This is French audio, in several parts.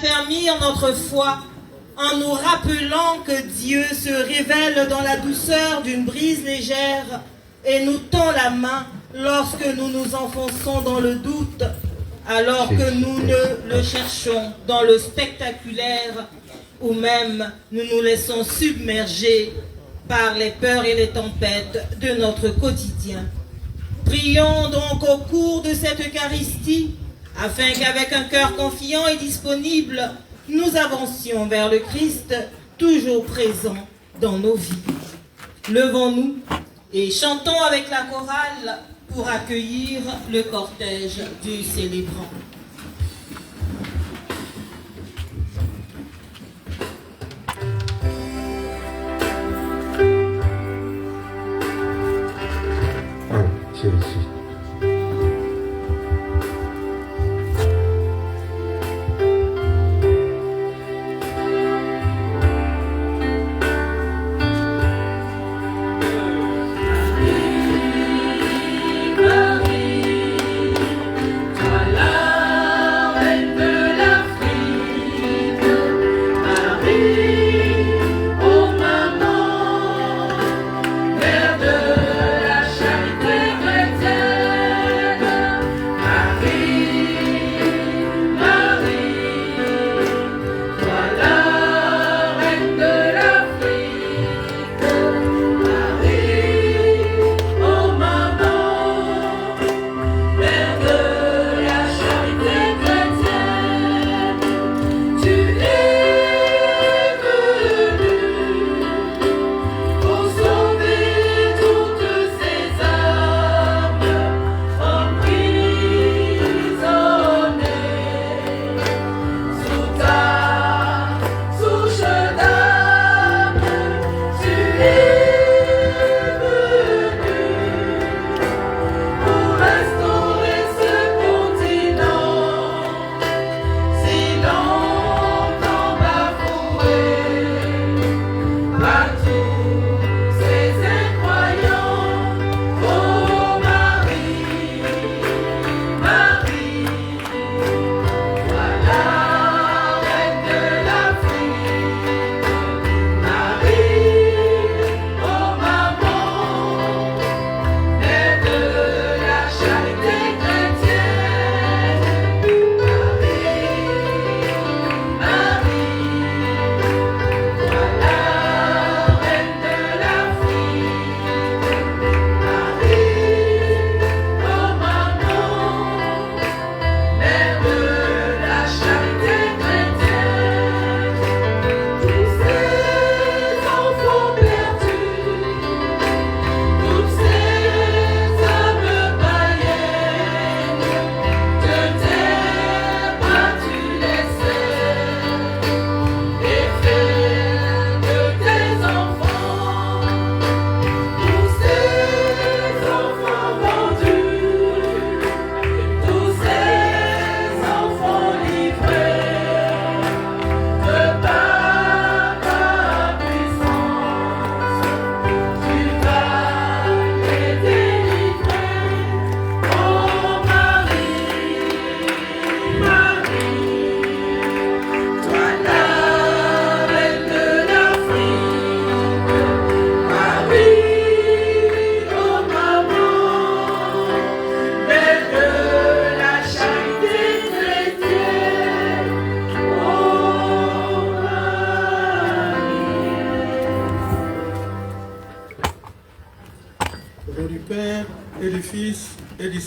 Affermir notre foi en nous rappelant que Dieu se révèle dans la douceur d'une brise légère et nous tend la main lorsque nous nous enfonçons dans le doute, alors que nous ne le cherchons dans le spectaculaire ou même nous nous laissons submerger par les peurs et les tempêtes de notre quotidien. Prions donc au cours de cette Eucharistie afin qu'avec un cœur confiant et disponible, nous avancions vers le Christ toujours présent dans nos vies. Levons-nous et chantons avec la chorale pour accueillir le cortège du célébrant. Jésus.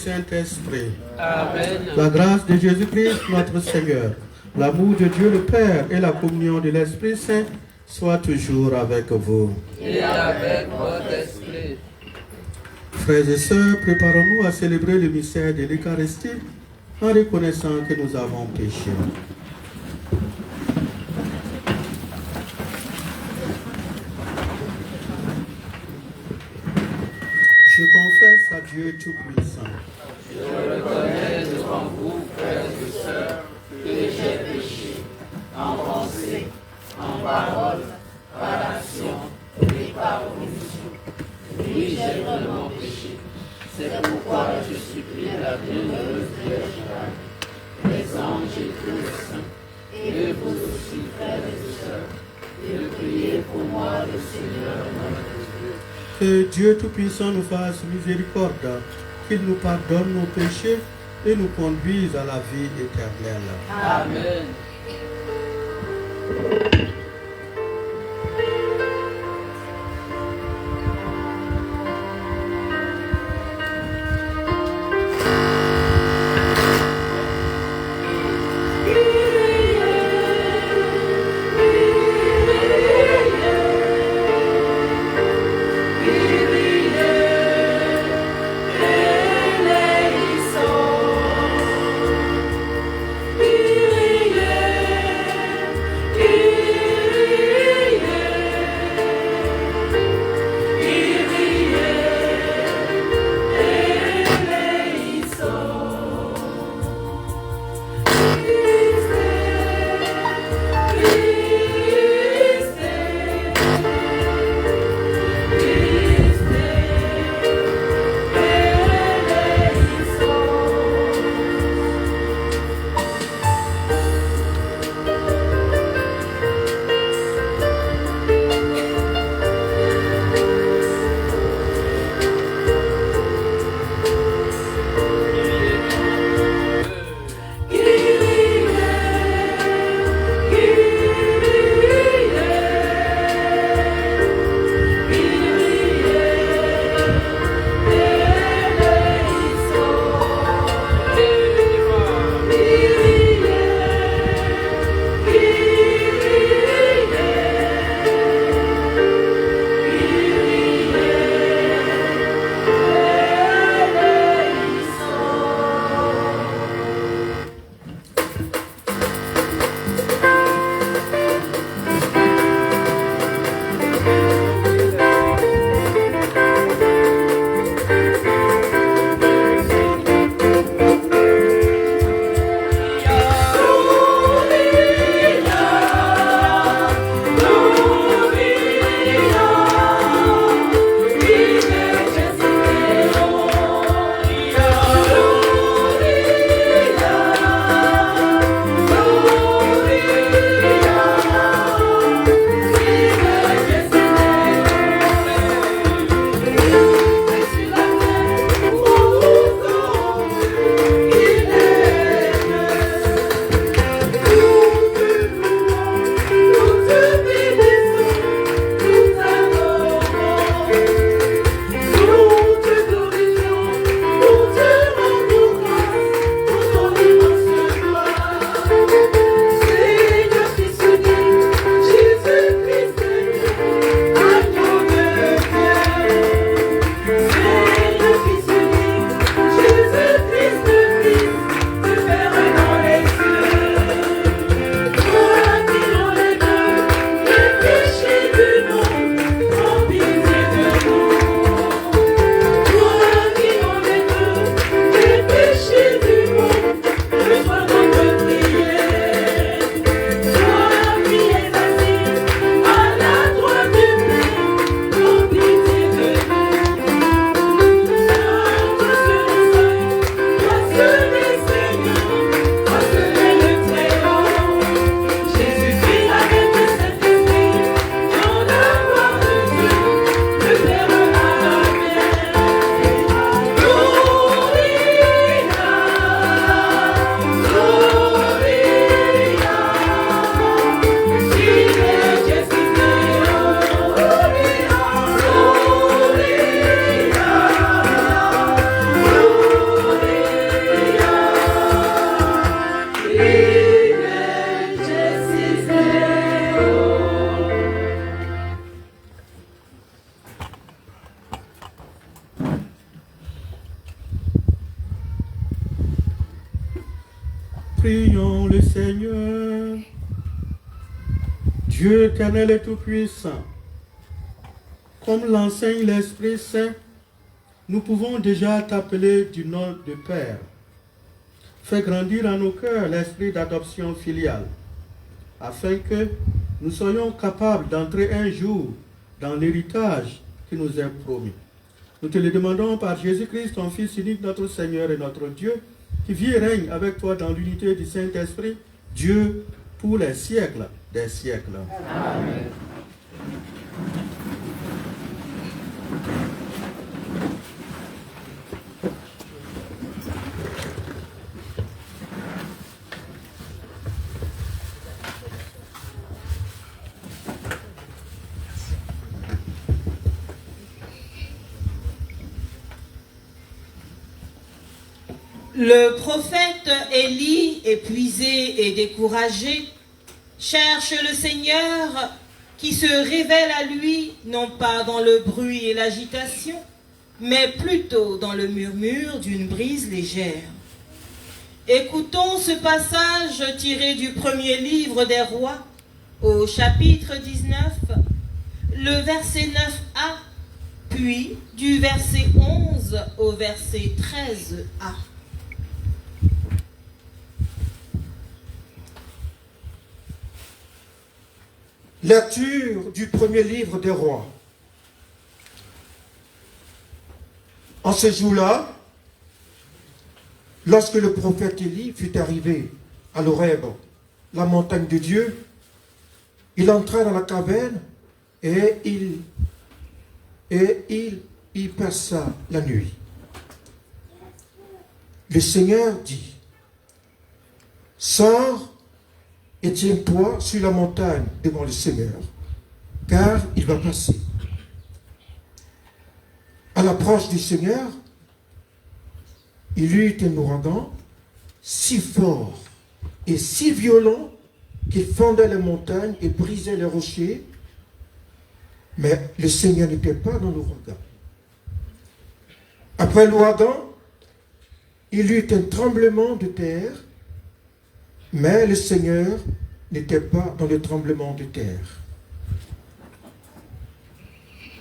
Saint-Esprit. Amen. La grâce de Jésus-Christ, notre Seigneur, l'amour de Dieu le Père et la communion de l'Esprit Saint soient toujours avec vous. Et avec votre esprit. Frères et sœurs, préparons-nous à célébrer le mystère de l'Eucharistie en reconnaissant que nous avons péché. Je confesse à Dieu Tout-Puissant. Je reconnais devant vous, frères et sœurs, que j'ai péché en pensée, en parole, par action et par omission. Oui, j'ai vraiment péché. C'est pourquoi je supplie la bienheureuse Vierge Marie, les anges et tous les saints, et et vous aussi, frères et sœurs, et de prier pour moi, le Seigneur notre Dieu. Que Dieu Tout-Puissant nous fasse miséricorde, qu'il nous pardonne nos péchés et nous conduise à la vie éternelle. Amen. Prions le Seigneur. Dieu éternel et tout-puissant, comme l'enseigne l'Esprit Saint, nous pouvons déjà t'appeler du nom de Père. Fais grandir en nos cœurs l'esprit d'adoption filiale, afin que nous soyons capables d'entrer un jour dans l'héritage qui nous est promis. Nous te le demandons par Jésus-Christ, ton Fils unique, notre Seigneur et notre Dieu, qui vit et règne avec toi dans l'unité du Saint-Esprit, Dieu pour les siècles des siècles. Amen. Le prophète Élie, épuisé et découragé, cherche le Seigneur qui se révèle à lui, non pas dans le bruit et l'agitation, mais plutôt dans le murmure d'une brise légère. Écoutons ce passage tiré du premier livre des rois, au chapitre 19, le verset 9a, puis du verset 11 au verset 13a. Lecture du premier livre des rois. En ce jour-là, lorsque le prophète Élie fut arrivé à l'Horeb, la montagne de Dieu, il entra dans la caverne et il y passa la nuit. Le Seigneur dit, « Sors et tiens-toi sur la montagne devant le Seigneur, car il va passer. » À l'approche du Seigneur, il eut un ouragan si fort et si violent qu'il fendait les montagnes et brisait les rochers, mais le Seigneur n'était pas dans l'ouragan. Après l'ouragan, il eut un tremblement de terre, mais le Seigneur n'était pas dans le tremblement de terre.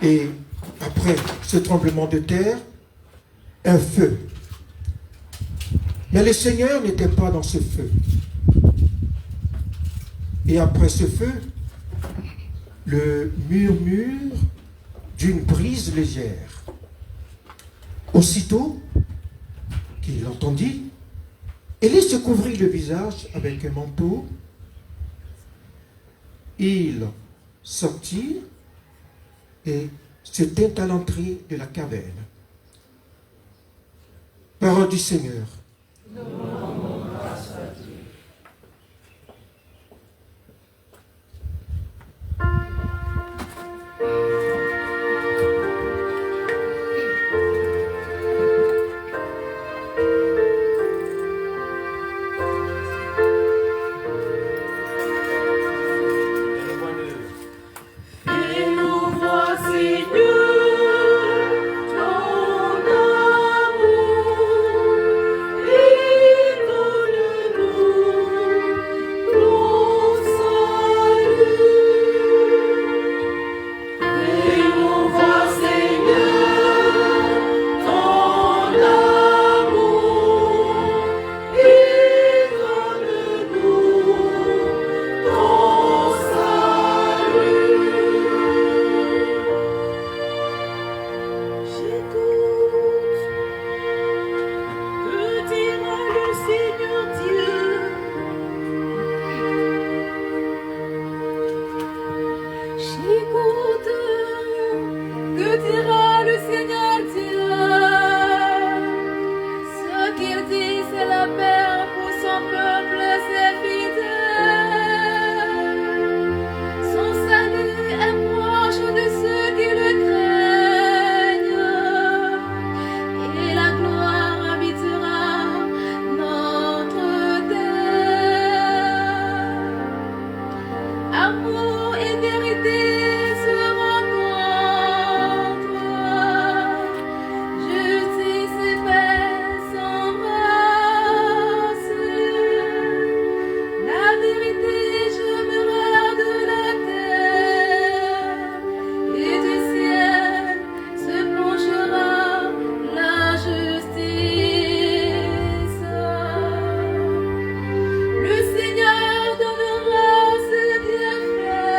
Et après ce tremblement de terre, un feu. Mais le Seigneur n'était pas dans ce feu. Et après ce feu, le murmure d'une brise légère. Aussitôt qu'il entendit, Élie se couvrit le visage avec un manteau. Il sortit et se tint à l'entrée de la caverne. Parole du Seigneur. Le Seigneur donnera ses bienfaits.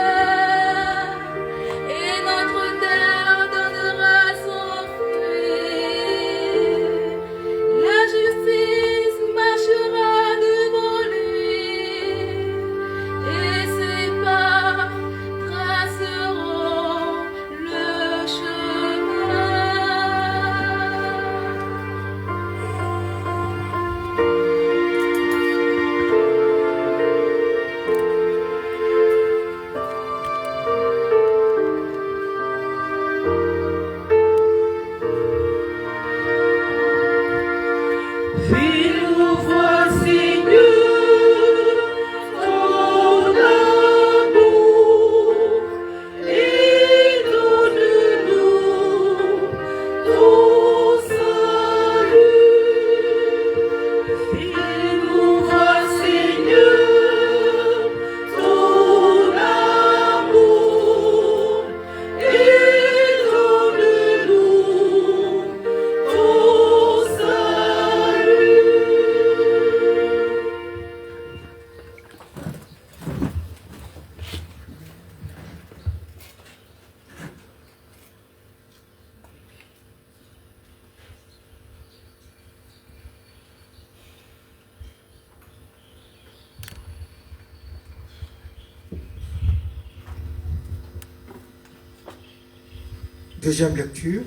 Deuxième lecture.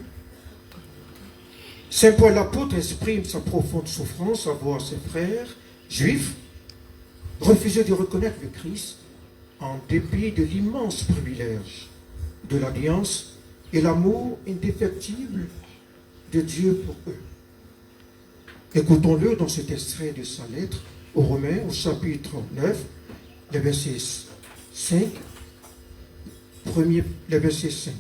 Saint Paul l'apôtre exprime sa profonde souffrance à voir ses frères juifs refuser de reconnaître le Christ en dépit de l'immense privilège de l'alliance et l'amour indéfectible de Dieu pour eux. Écoutons-le dans cet extrait de sa lettre aux Romains au chapitre 9, le verset 5, le verset 5.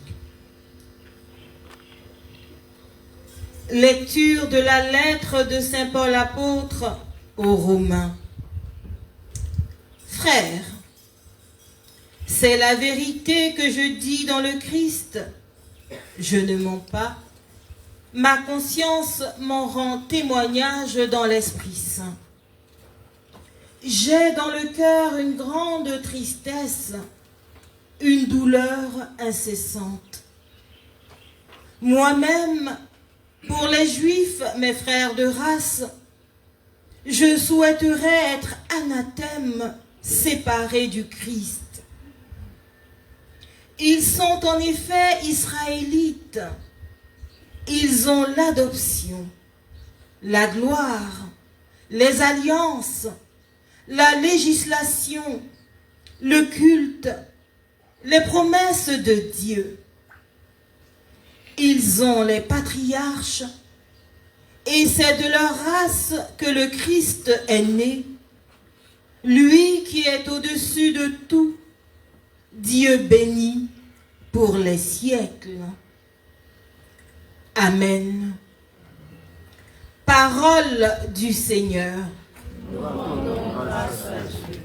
Lecture de la lettre de Saint Paul apôtre aux Romains. Frères, c'est la vérité que je dis dans le Christ. Je ne mens pas. Ma conscience m'en rend témoignage dans l'Esprit Saint. J'ai dans le cœur une grande tristesse, une douleur incessante. Moi-même, pour les Juifs, mes frères de race, je souhaiterais être anathème, séparé du Christ. Ils sont en effet israélites. Ils ont l'adoption, la gloire, les alliances, la législation, le culte, les promesses de Dieu. Ils ont les patriarches, et c'est de leur race que le Christ est né, lui qui est au-dessus de tout, Dieu béni pour les siècles. Amen. Parole du Seigneur. Nous rendons grâce à Dieu.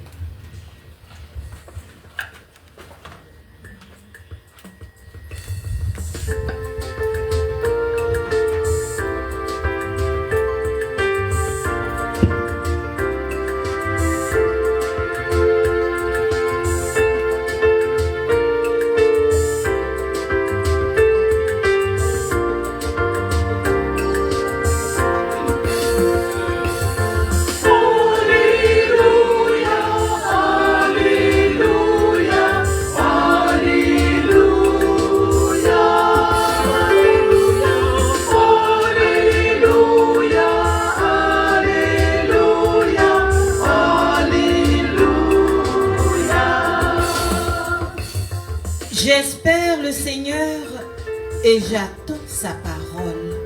J'espère le Seigneur et j'attends sa parole.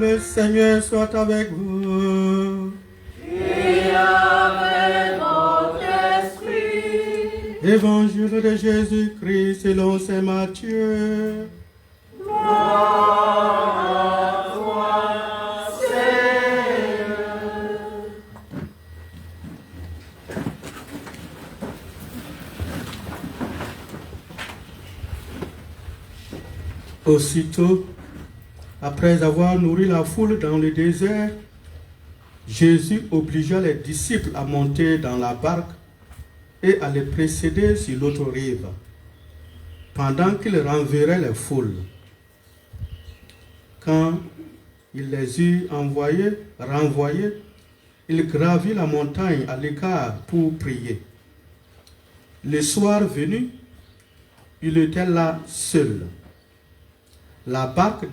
Le Seigneur soit avec vous. Et avec votre esprit. Évangile de Jésus-Christ selon saint Matthieu. Gloire à toi, Seigneur. Aussitôt, après avoir nourri la foule dans le désert, Jésus obligea les disciples à monter dans la barque et à les précéder sur l'autre rive, pendant qu'il renverrait les foules. Quand il les eut renvoyés, il gravit la montagne à l'écart pour prier. Le soir venu, il était là seul. La barque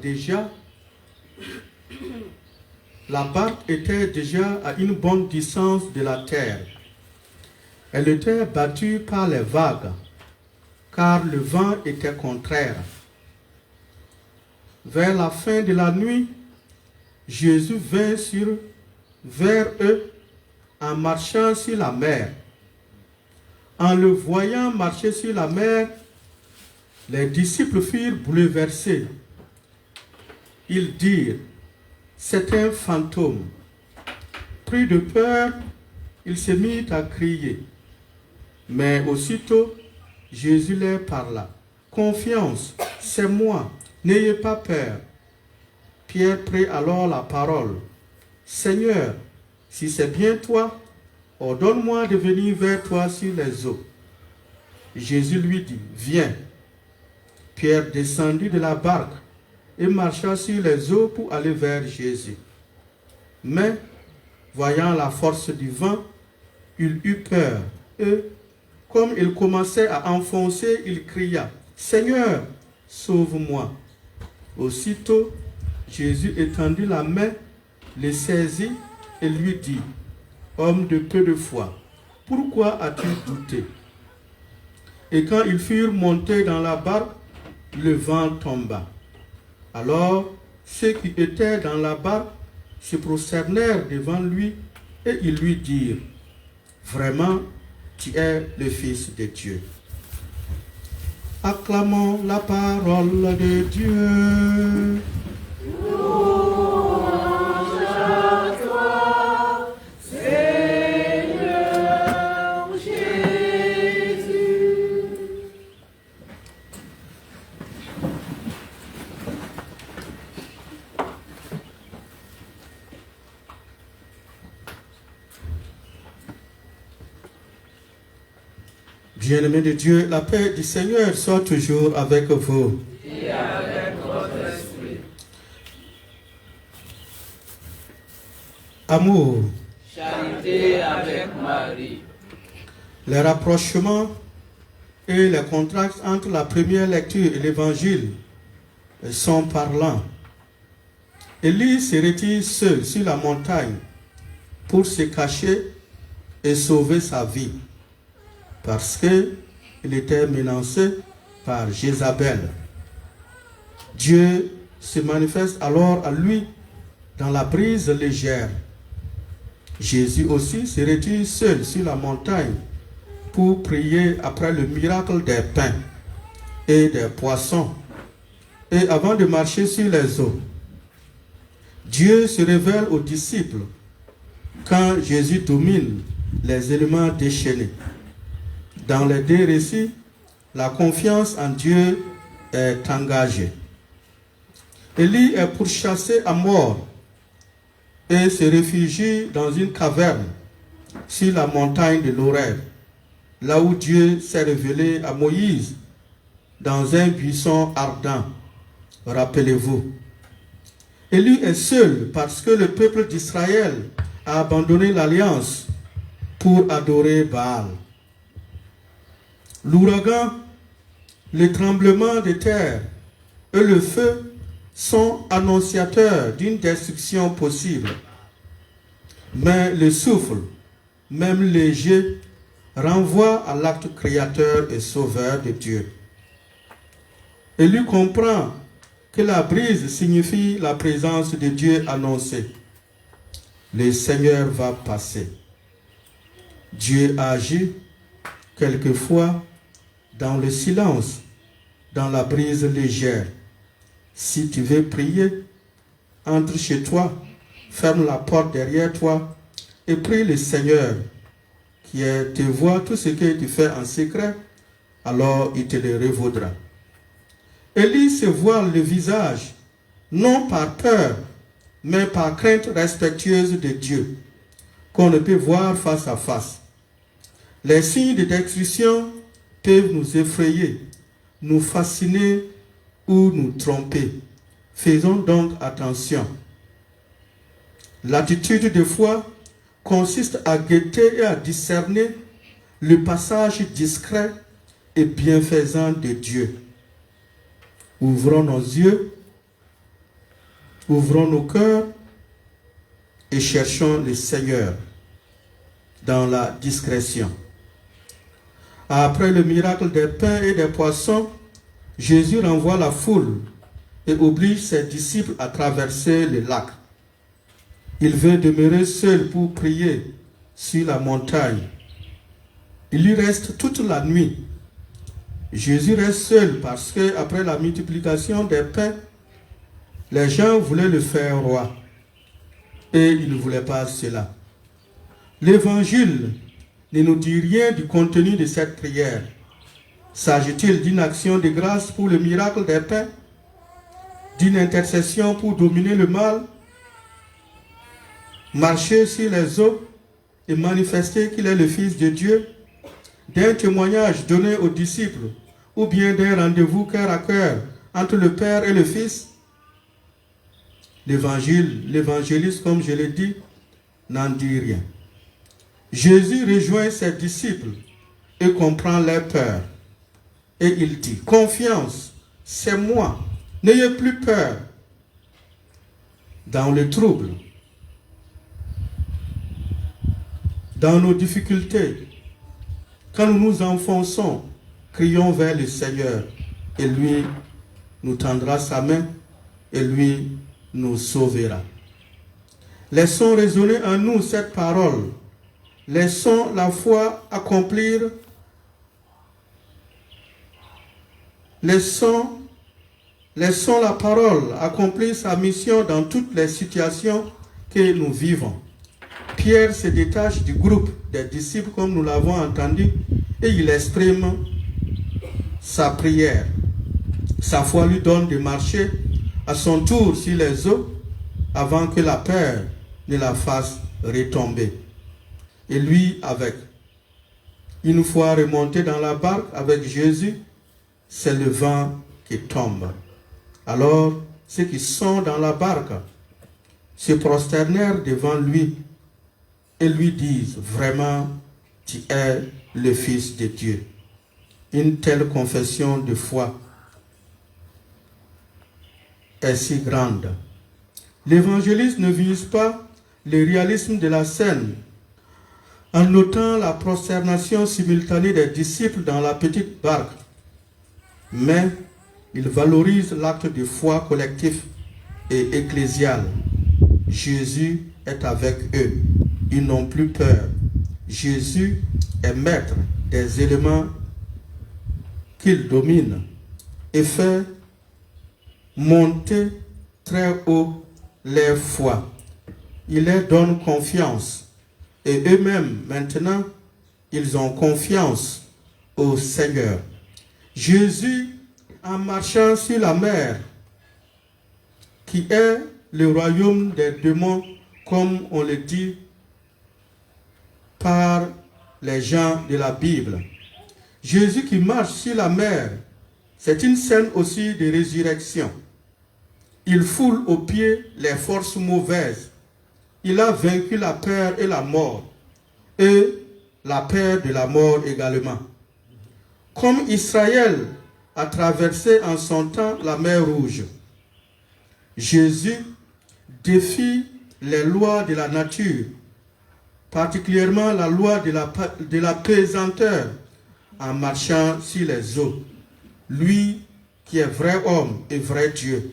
était déjà à une bonne distance de la terre. Elle était battue par les vagues, car le vent était contraire. Vers la fin de la nuit, Jésus vint vers eux en marchant sur la mer. En le voyant marcher sur la mer, les disciples furent bouleversés. Ils dirent, c'est un fantôme. Pris de peur, ils se mirent à crier. Mais aussitôt, Jésus leur parla. Confiance, c'est moi, n'ayez pas peur. Pierre prit alors la parole. Seigneur, si c'est bien toi, ordonne-moi de venir vers toi sur les eaux. Jésus lui dit, viens. Pierre descendit de la barque et marcha sur les eaux pour aller vers Jésus. Mais, voyant la force du vent, il eut peur et, comme il commençait à enfoncer, il cria, Seigneur, sauve-moi. Aussitôt, Jésus étendit la main, le saisit et lui dit, homme de peu de foi, pourquoi as-tu douté? Et quand ils furent montés dans la barque, le vent tomba. Alors, ceux qui étaient dans la barque se prosternèrent devant lui et ils lui dirent, vraiment, tu es le Fils de Dieu. Acclamons la parole de Dieu. Bien-aimés de Dieu, la paix du Seigneur soit toujours avec vous. Et avec votre esprit. Amour. Charité avec Marie. Les rapprochements et les contrastes entre la première lecture et l'évangile sont parlants. Élie se retire seul sur la montagne pour se cacher et sauver sa vie, parce qu'il était menacé par Jézabel. Dieu se manifeste alors à lui dans la brise légère. Jésus aussi se retire seul sur la montagne pour prier après le miracle des pains et des poissons et avant de marcher sur les eaux. Dieu se révèle aux disciples quand Jésus domine les éléments déchaînés. Dans les deux récits, la confiance en Dieu est engagée. Élie est pourchassé à mort et se réfugie dans une caverne sur la montagne de l'Horeb, là où Dieu s'est révélé à Moïse dans un buisson ardent. Rappelez-vous. Élie est seul parce que le peuple d'Israël a abandonné l'alliance pour adorer Baal. L'ouragan, le tremblement de terre et le feu sont annonciateurs d'une destruction possible. Mais le souffle, même léger, renvoie à l'acte créateur et sauveur de Dieu. Élie comprend que la brise signifie la présence de Dieu annoncée. Le Seigneur va passer. Dieu agit quelquefois dans le silence, dans la brise légère. Si tu veux prier, entre chez toi, ferme la porte derrière toi et prie le Seigneur qui te voit tout ce que tu fais en secret, alors il te le revaudra. Élie se voile le visage, non par peur, mais par crainte respectueuse de Dieu, qu'on ne peut voir face à face. Les signes de destruction peuvent nous effrayer, nous fasciner ou nous tromper. Faisons donc attention. L'attitude de foi consiste à guetter et à discerner le passage discret et bienfaisant de Dieu. Ouvrons nos yeux, ouvrons nos cœurs et cherchons le Seigneur dans la discrétion. Après le miracle des pains et des poissons, Jésus renvoie la foule et oblige ses disciples à traverser le lac. Il veut demeurer seul pour prier sur la montagne. Il lui reste toute la nuit. Jésus reste seul parce que après la multiplication des pains, les gens voulaient le faire roi. Et il ne voulait pas cela. L'évangile ne nous dit rien du contenu de cette prière. S'agit-il d'une action de grâce pour le miracle des pains? d'une intercession pour dominer le mal, marcher sur les eaux et manifester qu'il est le Fils de Dieu, d'un témoignage donné aux disciples ou bien d'un rendez-vous cœur à cœur entre le Père et le Fils, l'évangéliste, comme je l'ai dit, n'en dit rien. Jésus rejoint ses disciples et comprend leur peur. Et il dit, confiance, c'est moi, n'ayez plus peur. Dans le trouble, dans nos difficultés, quand nous nous enfonçons, crions vers le Seigneur et lui nous tendra sa main et lui nous sauvera. Laissons résonner en nous cette parole. Laissons la foi accomplir. Laissons la parole accomplir sa mission dans toutes les situations que nous vivons. Pierre se détache du groupe des disciples comme nous l'avons entendu et il exprime sa prière. Sa foi lui donne de marcher à son tour sur les eaux avant que la peur ne la fasse retomber. Et lui avec. Une fois remonté dans la barque avec Jésus, c'est le vent qui tombe. Alors, ceux qui sont dans la barque se prosternèrent devant lui et lui disent, vraiment, tu es le Fils de Dieu. Une telle confession de foi est si grande. L'évangéliste ne vise pas le réalisme de la scène en notant la prosternation simultanée des disciples dans la petite barque, mais il valorise l'acte de foi collectif et ecclésial. Jésus est avec eux. Ils n'ont plus peur. Jésus est maître des éléments qu'il domine et fait monter très haut leur foi. Il leur donne confiance et eux-mêmes maintenant ils ont confiance au Seigneur. Jésus, en marchant sur la mer, qui est le royaume des démons, comme on le dit par les gens de la Bible. Jésus qui marche sur la mer, c'est une scène aussi de résurrection. Il foule aux pieds les forces mauvaises. Il a vaincu la peur et la mort, et la peur de la mort également. Comme Israël a traversé en son temps la mer Rouge, Jésus défie les lois de la nature, particulièrement la loi de la pesanteur, en marchant sur les eaux. Lui qui est vrai homme et vrai Dieu.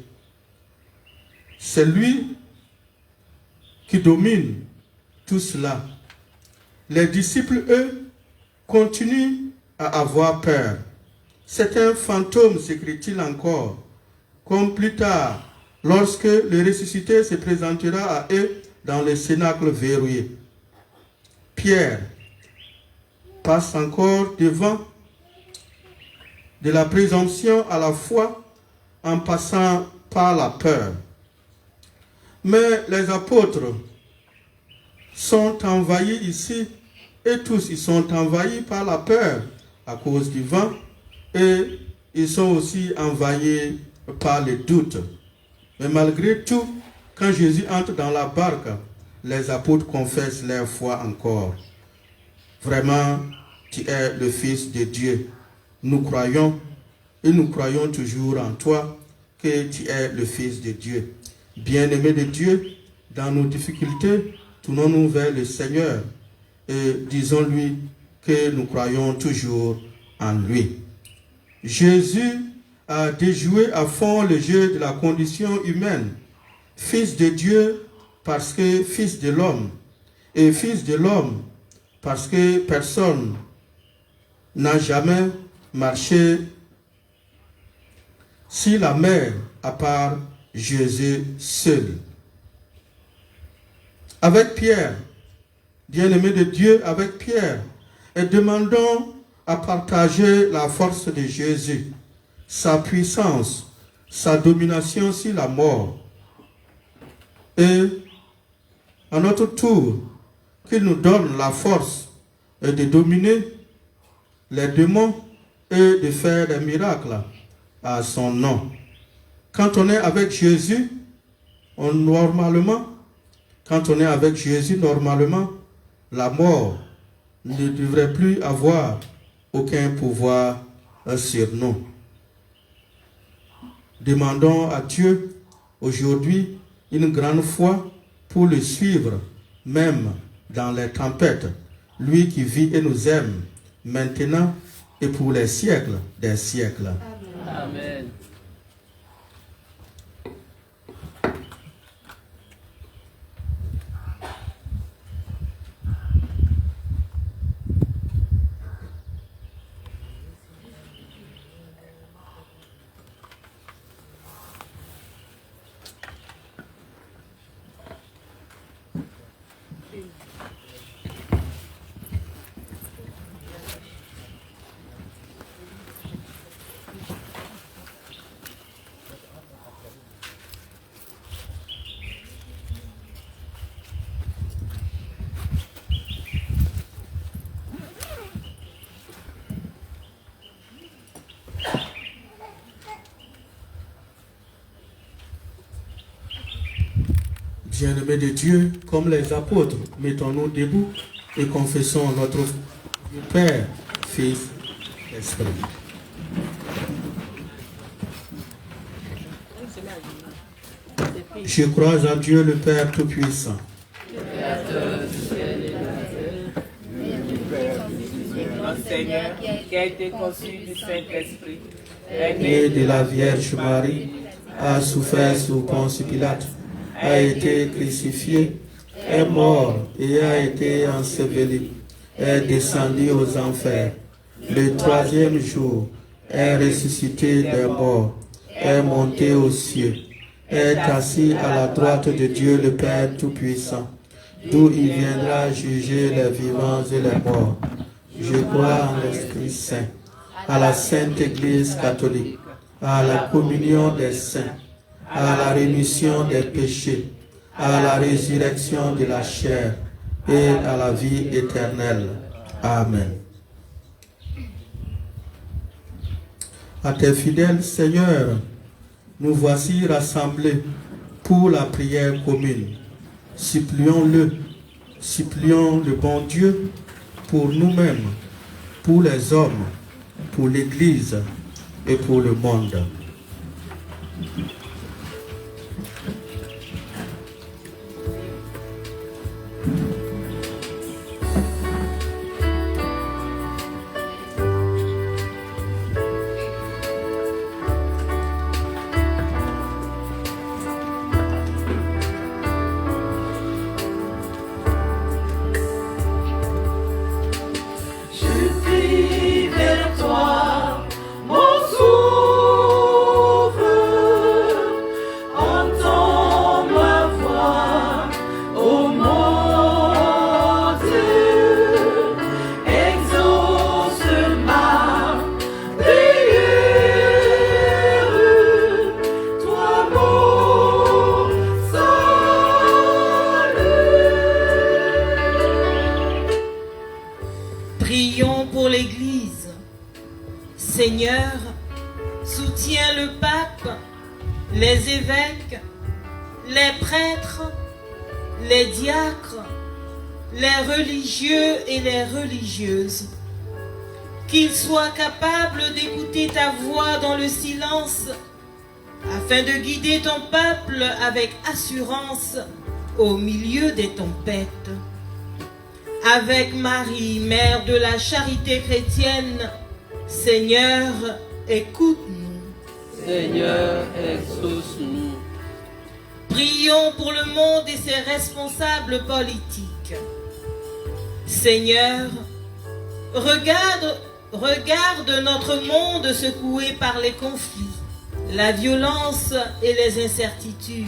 C'est lui qui domine tout cela. Les disciples, eux, continuent à avoir peur. C'est un fantôme, s'écrit-il encore, comme plus tard, lorsque le ressuscité se présentera à eux dans le cénacle verrouillé. Pierre passe encore devant de la présomption à la foi en passant par la peur. Mais les apôtres sont envahis ici, et tous ils sont envahis par la peur à cause du vent, et ils sont aussi envahis par le doute. Mais malgré tout, quand Jésus entre dans la barque, les apôtres confessent leur foi encore. Vraiment, tu es le Fils de Dieu. Nous croyons, et nous croyons toujours en toi, que tu es le Fils de Dieu. Bien-aimés de Dieu, dans nos difficultés, tournons-nous vers le Seigneur et disons-lui que nous croyons toujours en lui. Jésus a déjoué à fond le jeu de la condition humaine. Fils de Dieu parce que fils de l'homme, et fils de l'homme parce que personne n'a jamais marché sur la mer à part Jésus seul. Avec Pierre, bien-aimé de Dieu, avec Pierre, et demandons à partager la force de Jésus, sa puissance, sa domination sur la mort. Et à notre tour, qu'il nous donne la force de dominer les démons et de faire des miracles à son nom. Quand on est avec Jésus, normalement, la mort ne devrait plus avoir aucun pouvoir sur nous. Demandons à Dieu aujourd'hui une grande foi pour le suivre, même dans les tempêtes. Lui qui vit et nous aime maintenant et pour les siècles des siècles. Amen. Bien-aimés de Dieu, comme les apôtres, mettons-nous debout et confessons notre Père, Fils, Esprit. Je crois en Dieu le Père Tout-Puissant, Notre Seigneur, qui a été conçu du Saint-Esprit, est né né de la Vierge Marie, a souffert sous Ponce Pilate, a été crucifié, est mort et a été enseveli, est descendu aux enfers. Le troisième jour, est ressuscité des morts, est monté aux cieux, est assis à la droite de Dieu le Père Tout-Puissant, d'où il viendra juger les vivants et les morts. Je crois en l'Esprit Saint, à la Sainte Église catholique, à la communion des saints, à la rémission des péchés, à la résurrection de la chair et à la vie éternelle. Amen. À tes fidèles, Seigneur, nous voici rassemblés pour la prière commune. Supplions le bon Dieu pour nous-mêmes, pour les hommes, pour l'Église et pour le monde. Prions pour l'Église. Seigneur, soutiens le pape, les évêques, les prêtres, les diacres, les religieux et les religieuses. Qu'ils soient capables d'écouter ta voix dans le silence, afin de guider ton peuple avec assurance au milieu des tempêtes. Avec Marie, mère de la charité chrétienne, Seigneur, écoute-nous. Seigneur, exauce-nous. Prions pour le monde et ses responsables politiques. Seigneur, regarde notre monde secoué par les conflits, la violence et les incertitudes.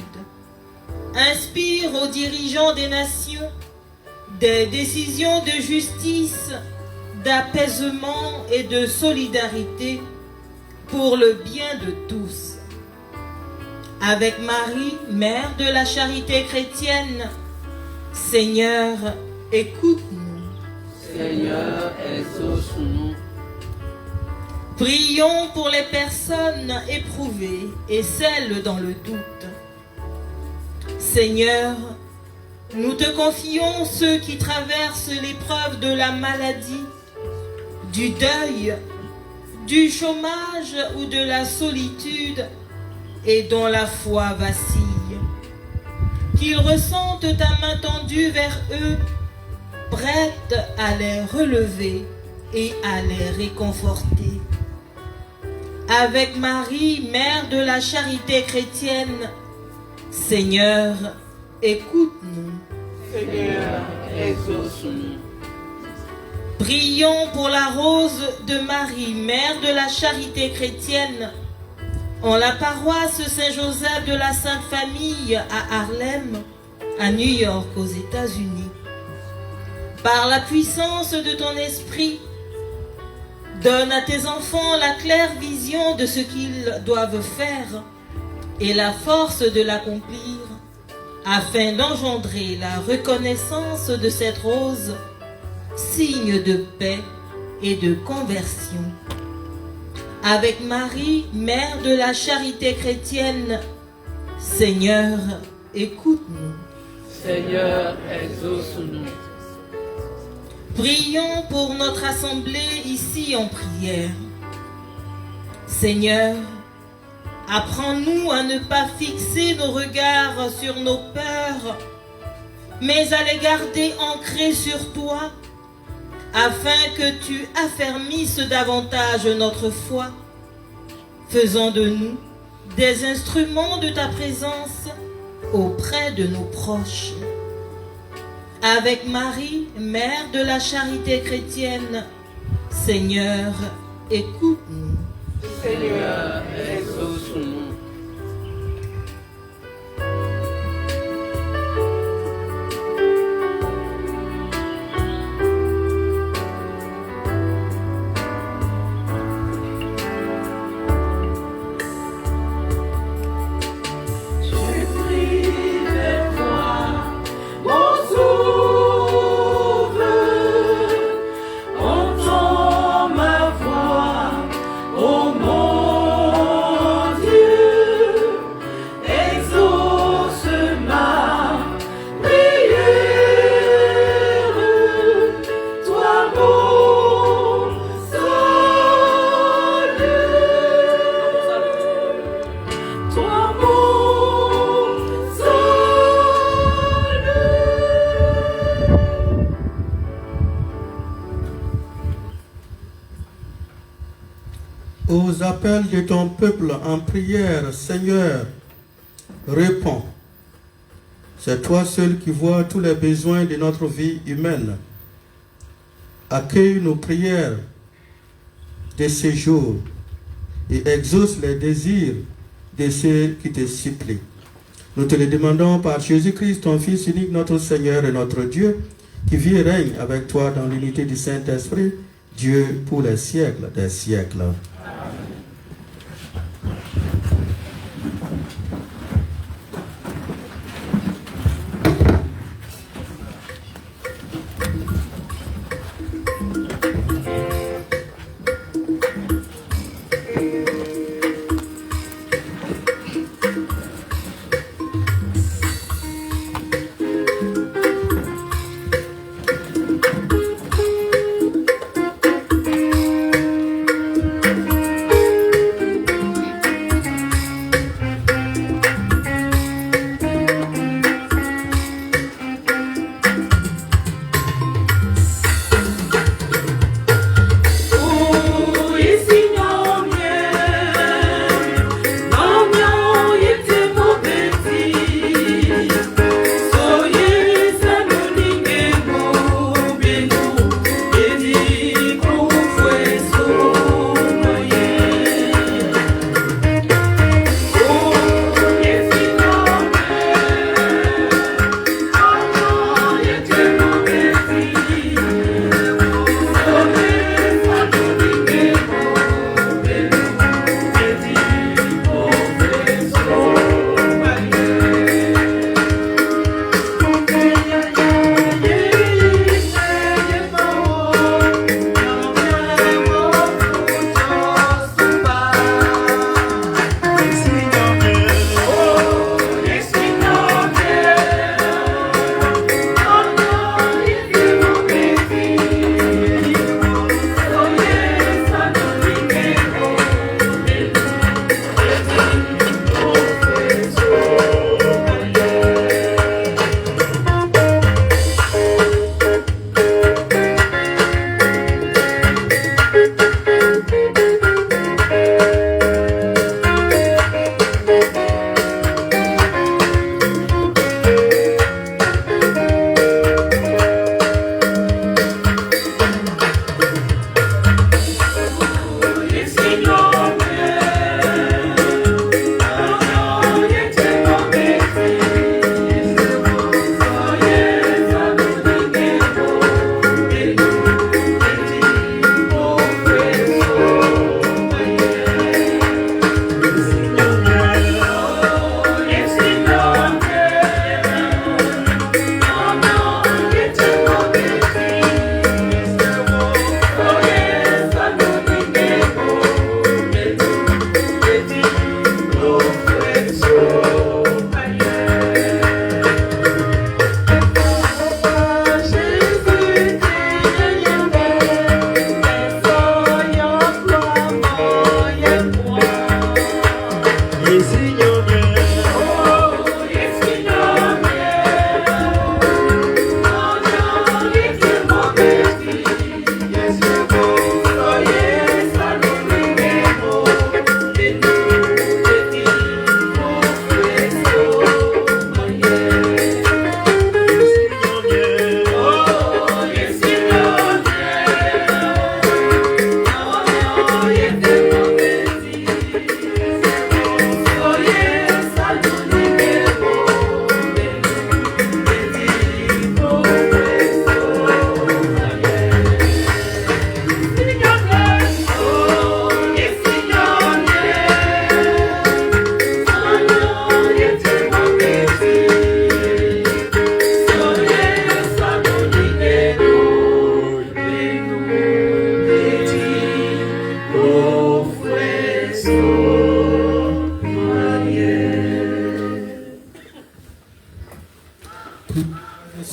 Inspire aux dirigeants des nations des décisions de justice, d'apaisement et de solidarité pour le bien de tous. avec Marie, mère de la charité chrétienne. Seigneur, écoute-nous. Seigneur, exauce-nous. Prions pour les personnes éprouvées et celles dans le doute. Seigneur, nous te confions ceux qui traversent l'épreuve de la maladie, du deuil, du chômage ou de la solitude et dont la foi vacille. Qu'ils ressentent ta main tendue vers eux, prête à les relever et à les réconforter. Avec Marie, mère de la charité chrétienne, Seigneur, écoute-nous. Seigneur, exauce-nous. Prions pour la rose de Marie, mère de la charité chrétienne, en la paroisse Saint-Joseph de la Sainte Famille à Harlem, à New York, aux États-Unis. Par la puissance de ton esprit, donne à tes enfants la claire vision de ce qu'ils doivent faire et la force de l'accomplir, afin d'engendrer la reconnaissance de cette rose, signe de paix et de conversion. Avec Marie, mère de la charité chrétienne, Seigneur, écoute-nous. Seigneur, exauce-nous. Prions pour notre assemblée ici en prière. Seigneur, apprends-nous à ne pas fixer nos regards sur nos peurs, mais à les garder ancrés sur toi, afin que tu affermisses davantage notre foi, faisant de nous des instruments de ta présence auprès de nos proches. Avec Marie, mère de la charité chrétienne, Seigneur, écoute-nous. Seigneur, exauce-nous. Aux appels de ton peuple en prière, Seigneur, réponds. C'est toi seul qui vois tous les besoins de notre vie humaine. Accueille nos prières de ces jours et exauce les désirs de ceux qui te supplient. Nous te le demandons par Jésus-Christ, ton Fils unique, notre Seigneur et notre Dieu, qui vit et règne avec toi dans l'unité du Saint-Esprit, Dieu pour les siècles des siècles.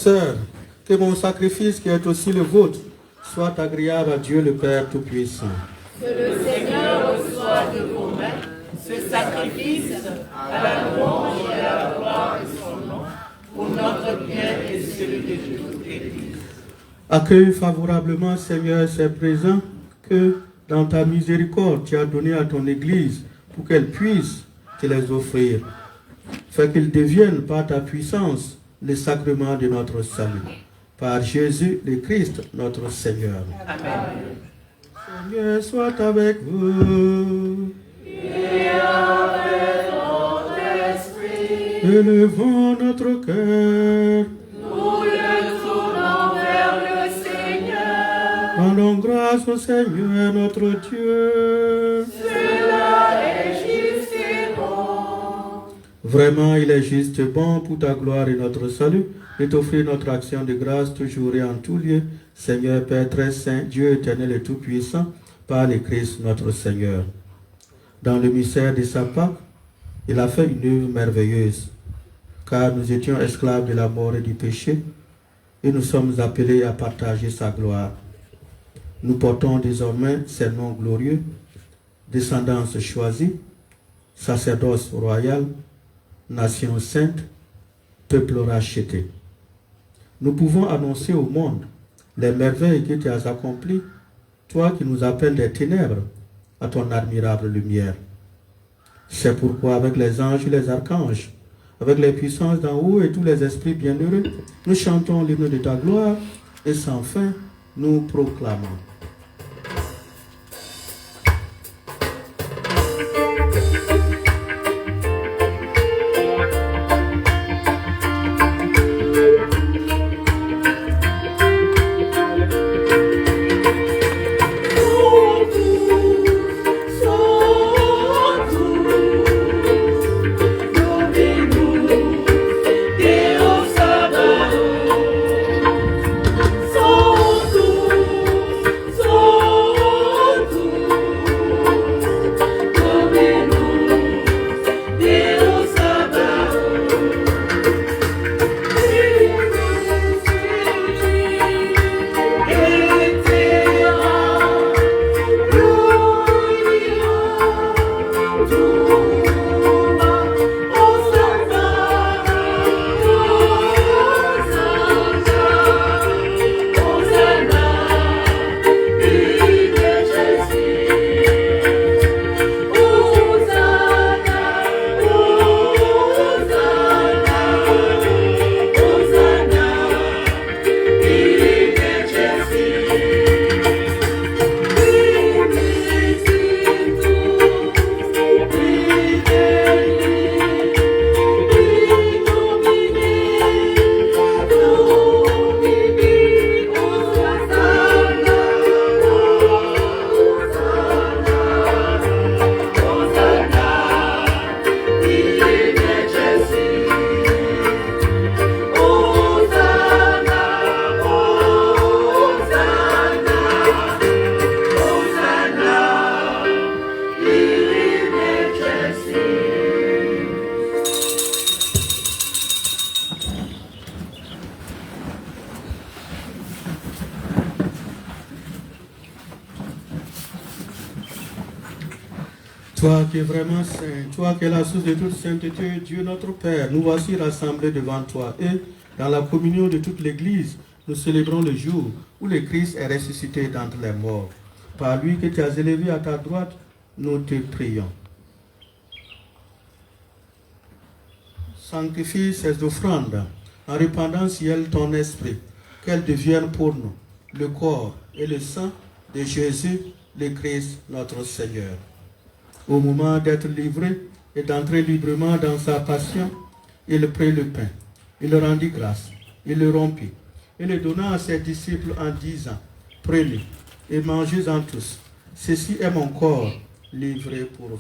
Sœurs, que mon sacrifice qui est aussi le vôtre soit agréable à Dieu le Père Tout-Puissant. Que le Seigneur reçoive de vos mains ce sacrifice à la louange et à la gloire de son nom, pour notre bien et celui de toute l'Église. Accueille favorablement, Seigneur, ces présents que, dans ta miséricorde, tu as donné à ton Église pour qu'elle puisse te les offrir. Fais qu'ils deviennent par ta puissance le sacrement de notre salut. Par Jésus le Christ, notre Seigneur. Amen. Seigneur soit avec vous. Et avec notre esprit, Élevons notre cœur. nous le tournons vers le Seigneur. Rendons grâce au Seigneur notre Dieu. Cela est juste et bon. Vraiment, il est juste et bon pour ta gloire et notre salut de t'offrir notre action de grâce toujours et en tout lieu, Seigneur Père très saint, Dieu éternel et tout-puissant, par le Christ notre Seigneur. Dans le mystère de sa Pâque, il a fait une œuvre merveilleuse, car nous étions esclaves de la mort et du péché, et nous sommes appelés à partager sa gloire. Nous portons désormais ses noms glorieux, descendance choisie, sacerdoce royal, nation sainte, peuple racheté. Nous pouvons annoncer au monde les merveilles que tu as accomplies, toi qui nous appelles des ténèbres à ton admirable lumière. C'est pourquoi avec les anges et les archanges, avec les puissances d'en haut et tous les esprits bienheureux, nous chantons l'hymne de ta gloire et sans fin nous proclamons. Deus Sabaoth, Toi qui es vraiment saint, toi qui es la source de toute sainteté, Dieu notre Père, nous voici rassemblés devant toi et dans la communion de toute l'Église, nous célébrons le jour où le Christ est ressuscité d'entre les morts. Par lui que tu as élevé à ta droite, nous te prions. Sanctifie ces offrandes en répandant ciel ton esprit, qu'elles deviennent pour nous le corps et le sang de Jésus, le Christ, notre Seigneur. Au moment d'être livré et d'entrer librement dans sa passion, il prit le pain, il rendit grâce, il le rompit, et le donna à ses disciples en disant, « Prenez et mangez-en tous, ceci est mon corps livré pour vous. »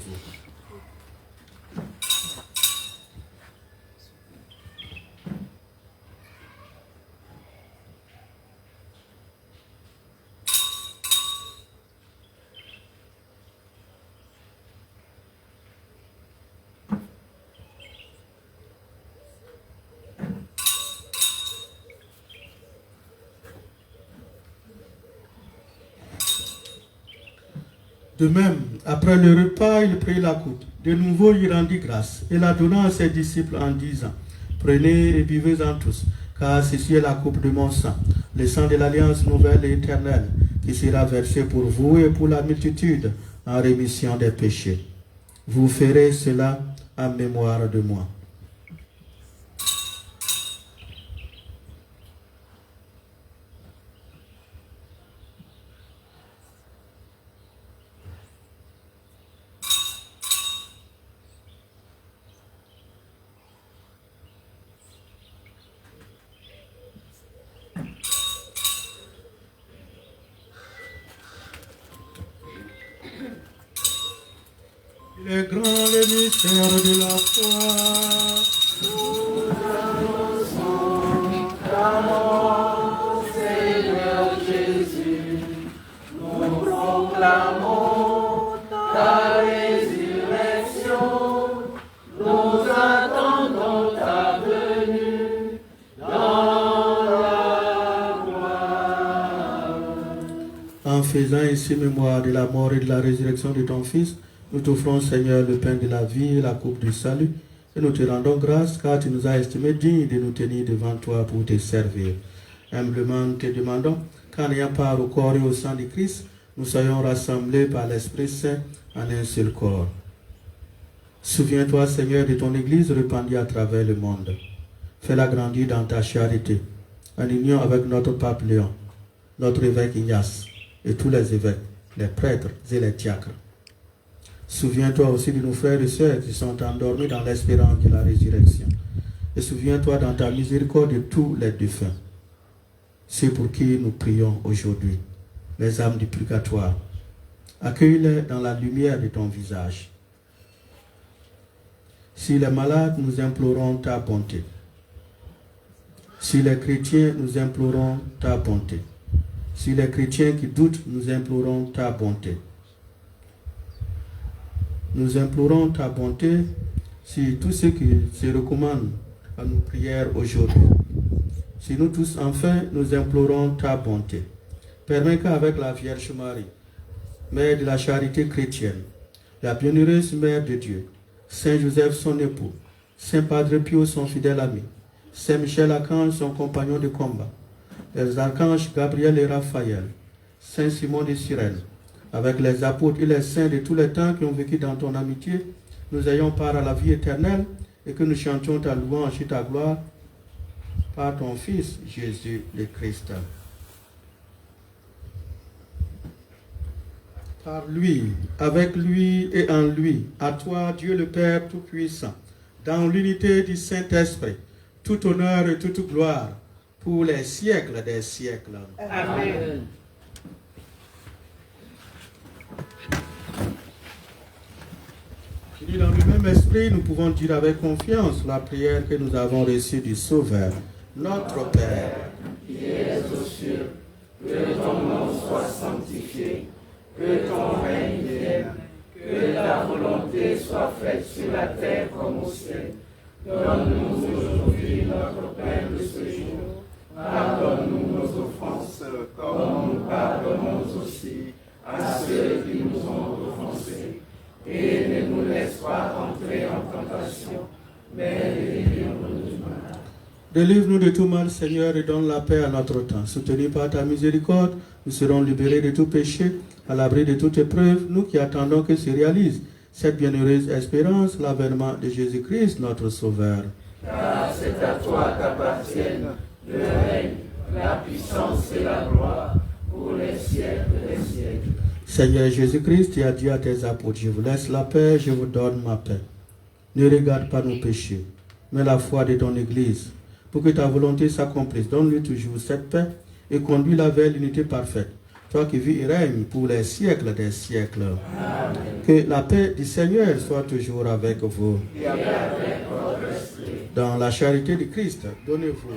De même, après le repas, il prit la coupe. De nouveau, il rendit grâce et la donna à ses disciples en disant, « Prenez et buvez-en tous, car ceci est la coupe de mon sang, le sang de l'alliance nouvelle et éternelle, qui sera versé pour vous et pour la multitude en rémission des péchés. Vous ferez cela en mémoire de moi. » Il est grand le mystère de la foi. Nous annonçons ta mort, Seigneur Jésus. Nous proclamons ta résurrection. Nous attendons ta venue dans la gloire. En faisant ainsi mémoire de la mort et de la résurrection de ton Fils, nous t'offrons, Seigneur, le pain de la vie et la coupe du salut, et nous te rendons grâce car tu nous as estimés dignes de nous tenir devant toi pour te servir. Humblement, nous te demandons qu'en ayant part au corps et au sang de Christ, nous soyons rassemblés par l'Esprit Saint en un seul corps. Souviens-toi, Seigneur, de ton Église répandue à travers le monde. Fais-la grandir dans ta charité, en union avec notre pape Léon, notre évêque Ignace et tous les évêques, les prêtres et les diacres. Souviens-toi aussi de nos frères et sœurs qui sont endormis dans l'espérance de la résurrection. Et souviens-toi dans ta miséricorde de tous les défunts. C'est pour qui nous prions aujourd'hui, les âmes du purgatoire. Accueille-les dans la lumière de ton visage. Si les malades, nous implorons ta bonté. Si les chrétiens, nous implorons ta bonté. Si les chrétiens qui doutent, nous implorons ta bonté. Nous implorons ta bonté sur tous ceux qui se recommandent à nos prières aujourd'hui. Si nous tous, enfin, nous implorons ta bonté. Permets qu'avec la Vierge Marie, Mère de la charité chrétienne, la bienheureuse Mère de Dieu, Saint Joseph son époux, Saint Padre Pio son fidèle ami, Saint Michel Archange son compagnon de combat, les archanges Gabriel et Raphaël, Saint Simon de Cyrène, avec les apôtres et les saints de tous les temps qui ont vécu dans ton amitié, nous ayons part à la vie éternelle et que nous chantions ta louange et ta gloire par ton Fils, Jésus le Christ. Par lui, avec lui et en lui, à toi, Dieu le Père Tout-Puissant, dans l'unité du Saint-Esprit, tout honneur et toute gloire, pour les siècles des siècles. Amen. Et dans le même esprit, nous pouvons dire avec confiance la prière que nous avons reçue du Sauveur. Notre Père, qui es aux cieux, que ton nom soit sanctifié, que ton règne vienne, que ta volonté soit faite sur la terre comme au ciel. Donne-nous aujourd'hui notre pain de ce jour. Pardonne-nous nos offenses, comme nous pardonnons aussi à ceux qui nous ont offensés. et ne nous laisse pas entrer en tentation, mais délivre-nous du mal. Délivre-nous de tout mal, Seigneur, et donne la paix à notre temps. Soutenus par ta miséricorde, nous serons libérés de tout péché, à l'abri de toute épreuve, nous qui attendons que se réalise cette bienheureuse espérance, l'avènement de Jésus-Christ, notre Sauveur. Car c'est à toi qu'appartiennent le règne, la puissance et la gloire pour les siècles des siècles. Seigneur Jésus-Christ, tu as dit à tes apôtres, je vous laisse la paix, je vous donne ma paix. Ne regarde pas nos péchés, mais la foi de ton Église. Pour que ta volonté s'accomplisse, donne-lui toujours cette paix et conduis-la vers l'unité parfaite. Toi qui vis et règnes pour les siècles des siècles. Amen. Que la paix du Seigneur soit toujours avec vous. Et avec votre esprit. Dans la charité de Christ, donnez-vous.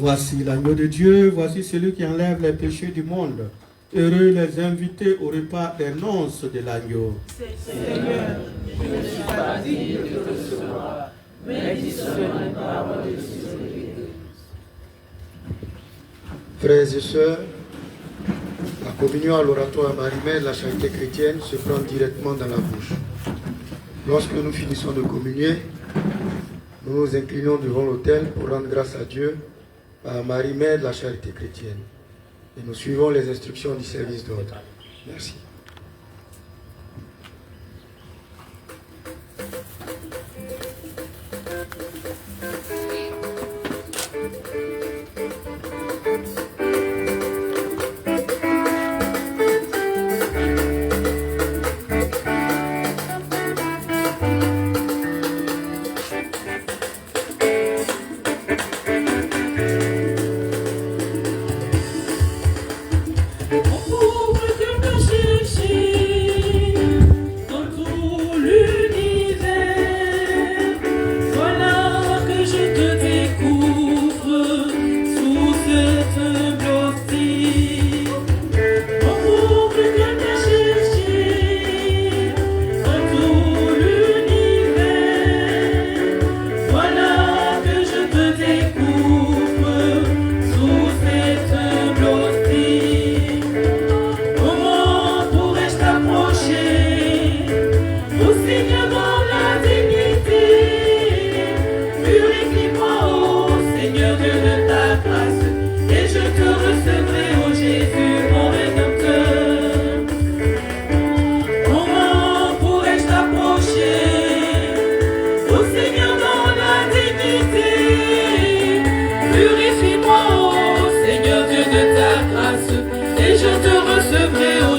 Voici l'agneau de Dieu, voici celui qui enlève les péchés du monde. Heureux les invités au repas des noces de l'agneau. Seigneur, je ne suis pas digne de te recevoir, mais dis seulement une parole de sécurité. Frères et sœurs, la communion à l'oratoire Marie-Mère de la charité chrétienne se prend directement dans la bouche. Lorsque nous finissons de communier, nous nous inclinons devant l'autel pour rendre grâce à Dieu par Marie-Mère de la charité chrétienne. Et nous suivons les instructions du service d'ordre. Merci.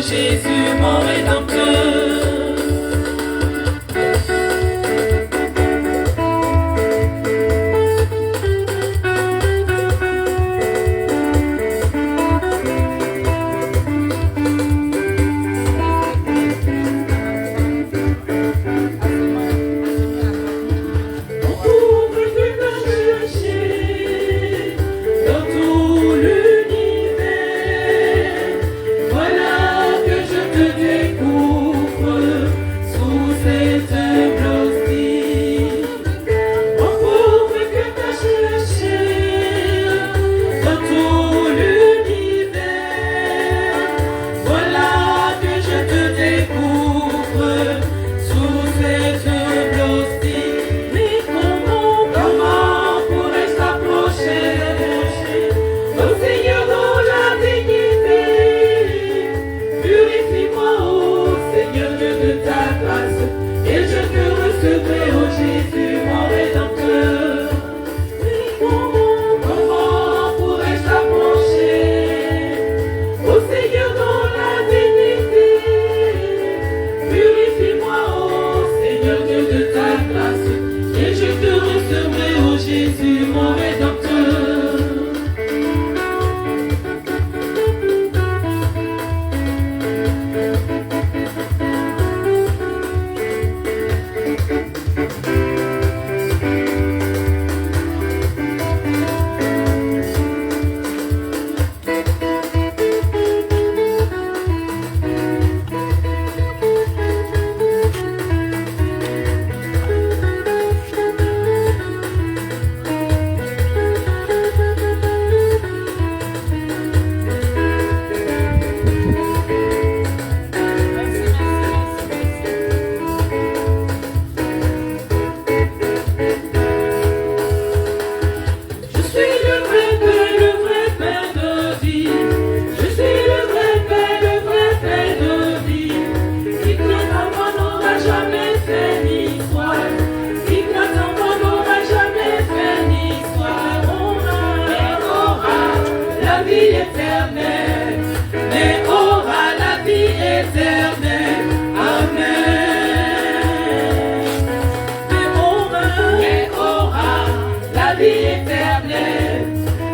Jésus, mon Rédempteur.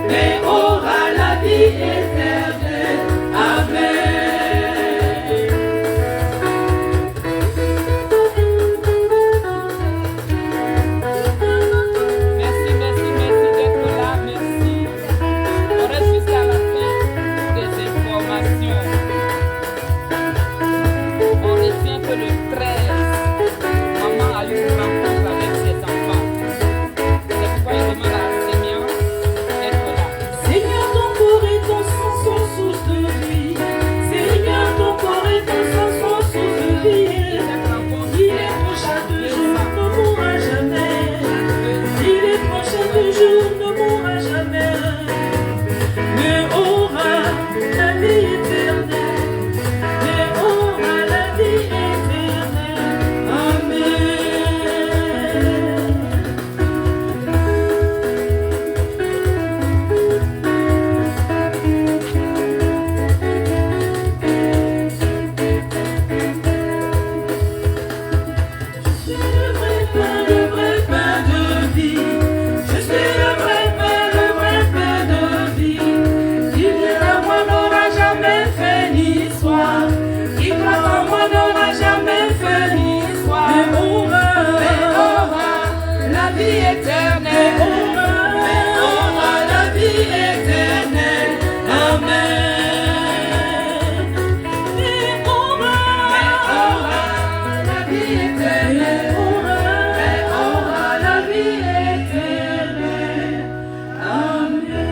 mais aura la vie éternelle. Amen. Merci, merci, merci d'être là, merci. On reste jusqu'à la fin des informations. On retient que le 13, maman a eu une rencontre avec ses enfants. C'est pourquoi il demande à Seigneur d'être là. Seigneur, ton corps et ton sang sont source de vie. Seigneur, ton corps et ton sang sont source de vie. Il est prochain toujours, ne mourra jamais. Il est prochain toujours, ne mourra jamais. Mais aura la vie éternelle. Mais aura la vie éternelle. Amen. Le vrai pain de vie. Je suis le vrai pain de vie. Qui vient à moi n'aura jamais fait ni soif. Qui croit en moi n'aura jamais fait ni soif. Mais aura la vie éternelle. Mais aura la vie éternelle. Amen. Mais aura la vie éternelle. Mais aura la vie éternelle. Amen.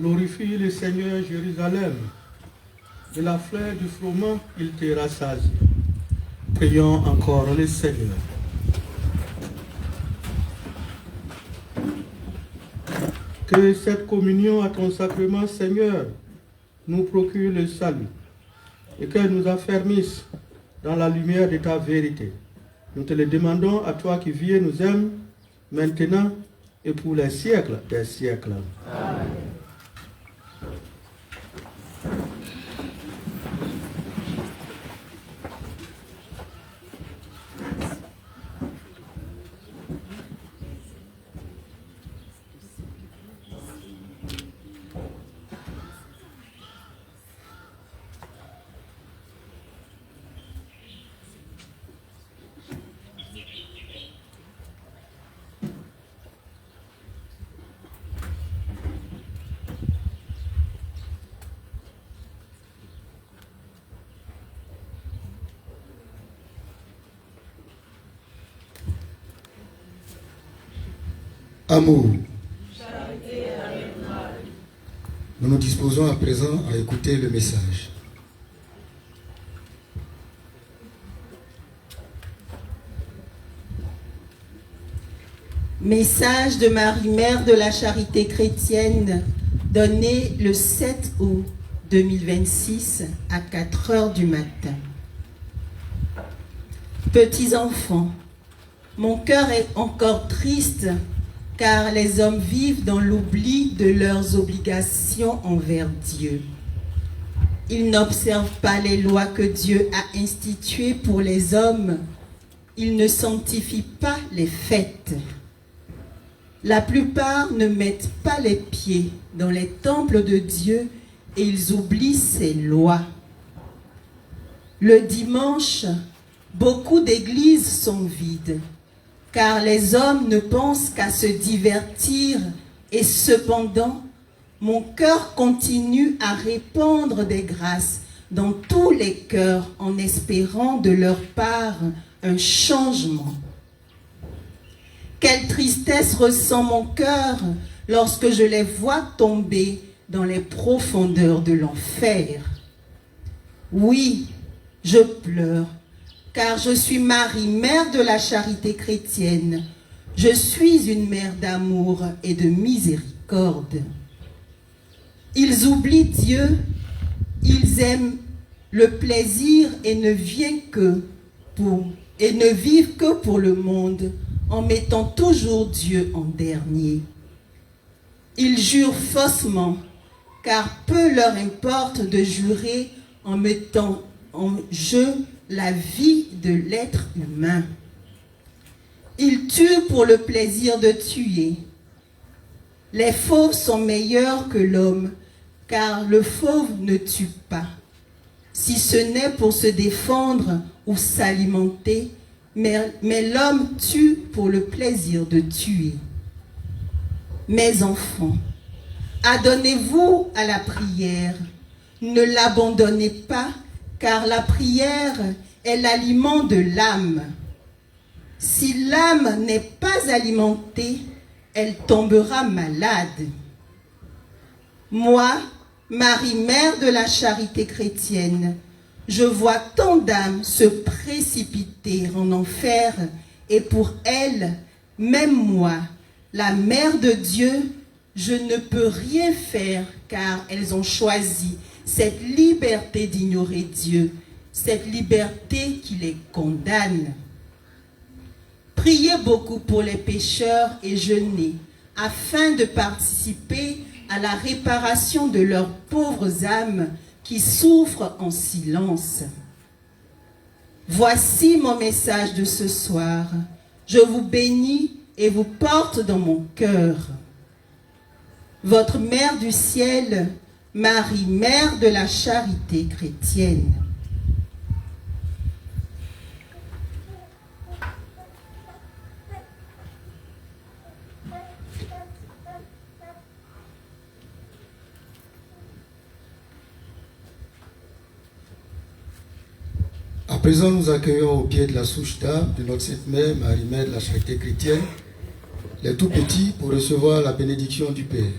Glorifie le Seigneur Jérusalem. De la fleur du froment, il te rassasie. Prions encore le Seigneur. Que cette communion à ton sacrement, Seigneur, nous procure le salut et qu'elle nous affermisse dans la lumière de ta vérité. Nous te le demandons à toi qui vis et nous aimes, maintenant et pour les siècles des siècles. Amen. Amour. Nous nous disposons à présent à écouter le message. Message de Marie, Mère de la Charité chrétienne, donné le 7 août 2026 à 4 heures du matin. Petits enfants, mon cœur est encore triste car les hommes vivent dans l'oubli de leurs obligations envers Dieu. Ils n'observent pas les lois que Dieu a instituées pour les hommes. Ils ne sanctifient pas les fêtes. La plupart ne mettent pas les pieds dans les temples de Dieu et ils oublient ses lois. Le dimanche, beaucoup d'églises sont vides, car les hommes ne pensent qu'à se divertir et cependant, mon cœur continue à répandre des grâces dans tous les cœurs en espérant de leur part un changement. Quelle tristesse ressent mon cœur lorsque je les vois tomber dans les profondeurs de l'enfer. Oui, je pleure, car je suis Marie, Mère de la Charité chrétienne. Je suis une mère d'amour et de miséricorde. Ils oublient Dieu, ils aiment le plaisir et ne vivent que pour le monde, en mettant toujours Dieu en dernier. Ils jurent faussement, car peu leur importe de jurer en mettant en jeu la vie de l'être humain. Ils tuent pour le plaisir de tuer. Les fauves sont meilleurs que l'homme, car le fauve ne tue pas, si ce n'est pour se défendre ou s'alimenter, mais l'homme tue pour le plaisir de tuer. Mes enfants, adonnez-vous à la prière. Ne l'abandonnez pas, car la prière est l'aliment de l'âme. Si l'âme n'est pas alimentée, elle tombera malade. Moi, Marie, Mère de la Charité chrétienne, je vois tant d'âmes se précipiter en enfer, et pour elles, même moi, la Mère de Dieu, je ne peux rien faire car elles ont choisi cette liberté d'ignorer Dieu, cette liberté qui les condamne. Priez beaucoup pour les pécheurs et jeûnez afin de participer à la réparation de leurs pauvres âmes qui souffrent en silence. Voici mon message de ce soir. Je vous bénis et vous porte dans mon cœur. Votre Mère du ciel, Marie, Mère de la Charité chrétienne. À présent, nous accueillons au pied de la souche d'âme de notre Sainte Mère, Marie, Mère de la Charité chrétienne, les tout petits pour recevoir la bénédiction du Père.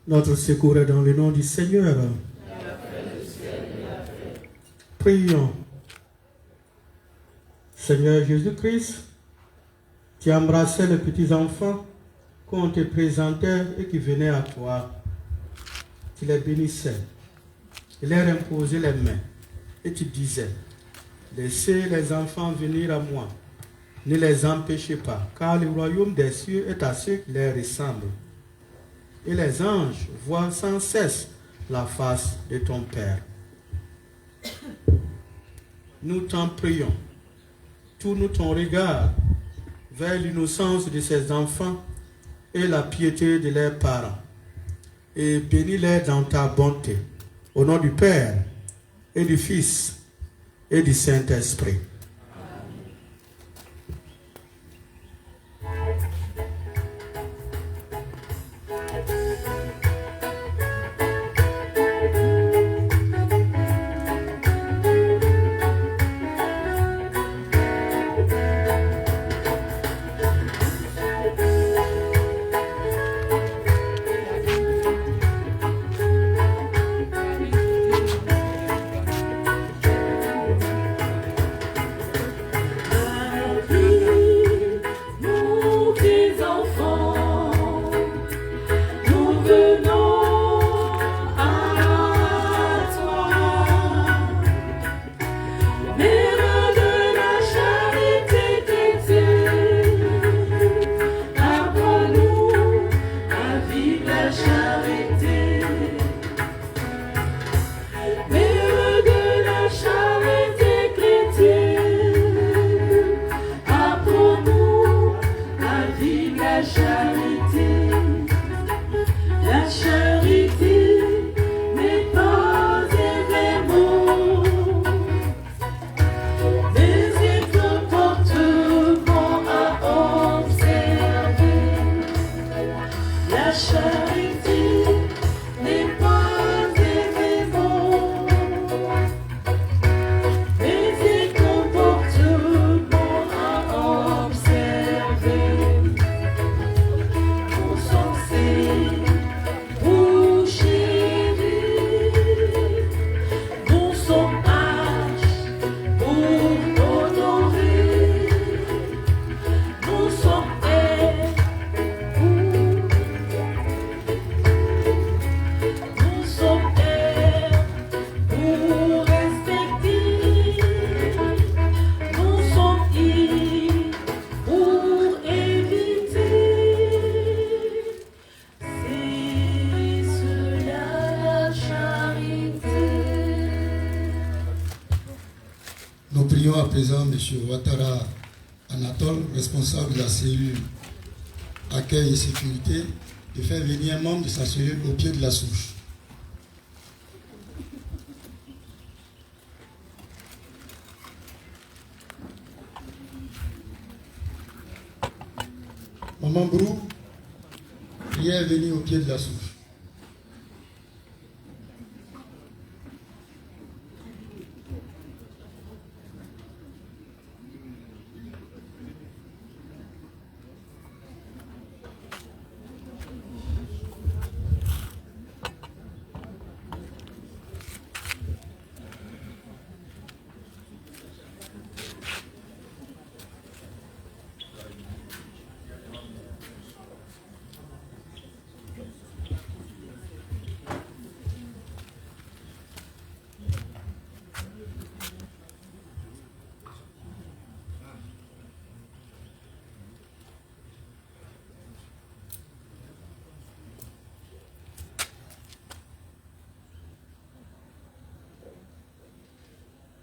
Notre secours est dans le nom du Seigneur. Prions. Seigneur Jésus-Christ, tu embrassais les petits enfants qu'on te présentait et qui venaient à toi. Tu les bénissais. Tu leur imposais les mains. Et tu disais, laissez les enfants venir à moi. Ne les empêchez pas, car le royaume des cieux est à ceux qui les ressemblent. Et les anges voient sans cesse la face de ton Père. Nous t'en prions. Tourne ton regard vers l'innocence de ces enfants et la piété de leurs parents. Et bénis-les dans ta bonté. Au nom du Père et du Fils et du Saint-Esprit. À présent, M. Ouattara Anatole, responsable de la cellule accueil et sécurité, de faire venir un membre de sa cellule au pied de la souche. Maman Brou, priez venir au pied de la souche.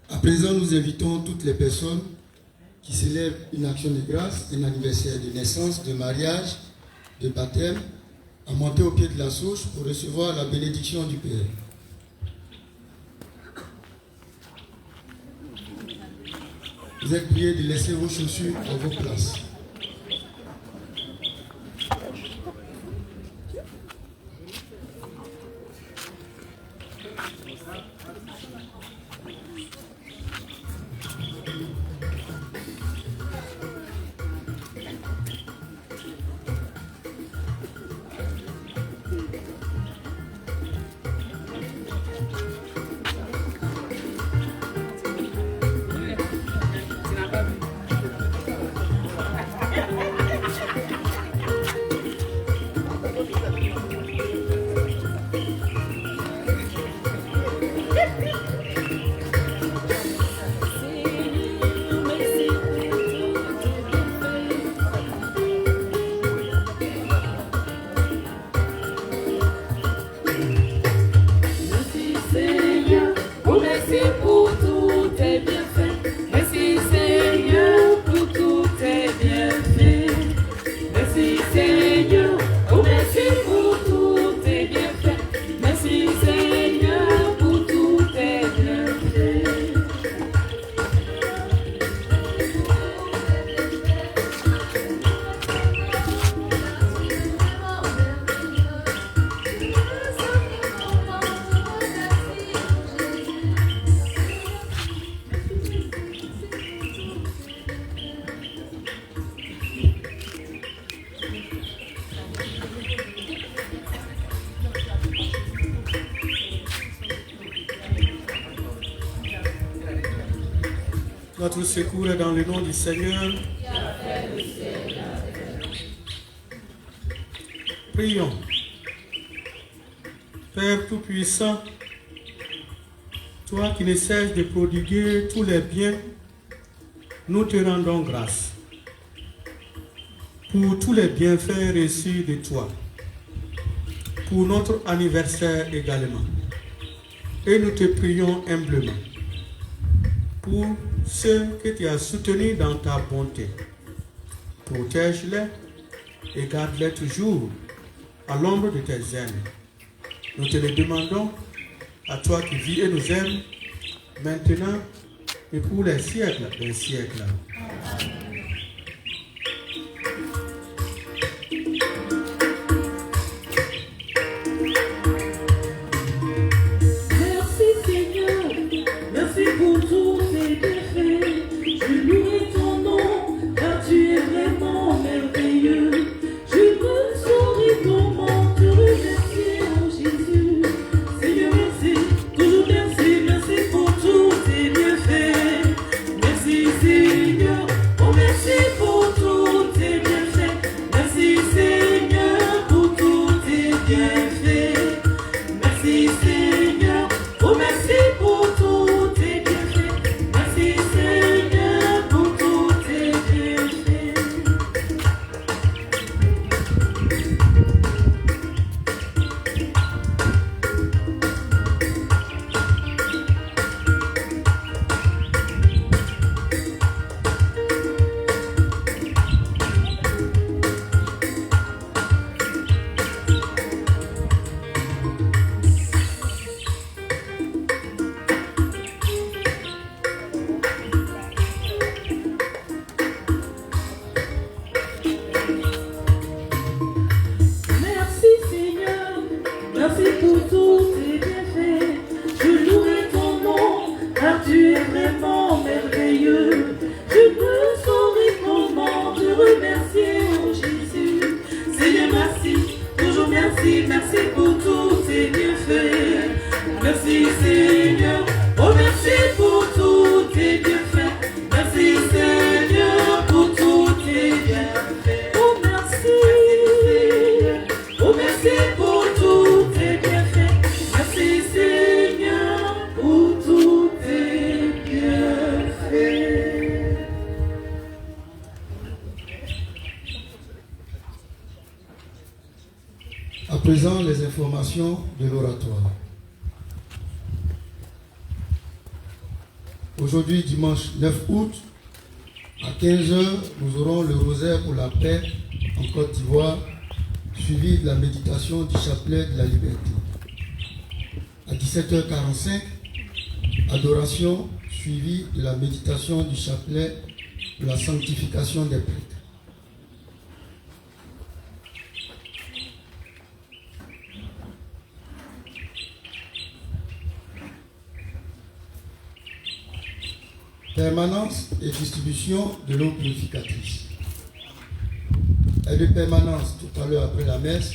À présent, nous invitons toutes les personnes qui célèbrent une action de grâce, un anniversaire de naissance, de mariage, de baptême, à monter au pied de la souche pour recevoir la bénédiction du Père. Vous êtes priés de laisser vos chaussures à vos places. Notre secours est dans le nom du Seigneur. Prions. Père Tout-Puissant, toi qui ne cesses de prodiguer tous les biens, nous te rendons grâce pour tous les bienfaits reçus de toi, pour notre anniversaire également. Et nous te prions humblement pour ceux que tu as soutenus dans ta bonté. Protège-les et garde-les toujours à l'ombre de tes ailes. Nous te le demandons à toi qui vis et nous aimes, maintenant et pour les siècles des siècles. Merci Seigneur, merci pour tous tes bienfaits. Je louerai ton nom, car tu es vraiment merveilleux. Je ne saurais comment te remercier, oh Jésus. Seigneur, merci, toujours merci, merci pour tous tes bienfaits. Merci Seigneur, oh merci pour tous tes bienfaits. Merci Seigneur pour tous tes bienfaits. Merci Seigneur, oh merci pour tous tes bienfaits. Merci Seigneur pour tous tes bienfaits. Merci Seigneur, merci pour tous tes bienfaits. Je louerai ton nom, car tu es vraiment merveilleux. Je ne saurais comment te remercier, oh Jésus. Seigneur, merci, toujours merci, merci pour tous tes bienfaits. Merci Seigneur, oh merci pour tous tes bienfaits. Merci Seigneur pour tous tes bienfaits. Oh merci. Oh merci pour tous tes bienfaits. Merci Seigneur pour tous tes bienfaits. À présent, les informations de l'oratoire. Aujourd'hui, dimanche 9 août, à 15h, nous aurons le rosaire pour la paix en Côte d'Ivoire, suivi de la méditation du chapelet de la liberté. À 17h45, adoration suivie de la méditation du chapelet de la sanctification des prêtres. Permanence et distribution de l'eau purificatrice. Et de permanence, tout à l'heure après la messe,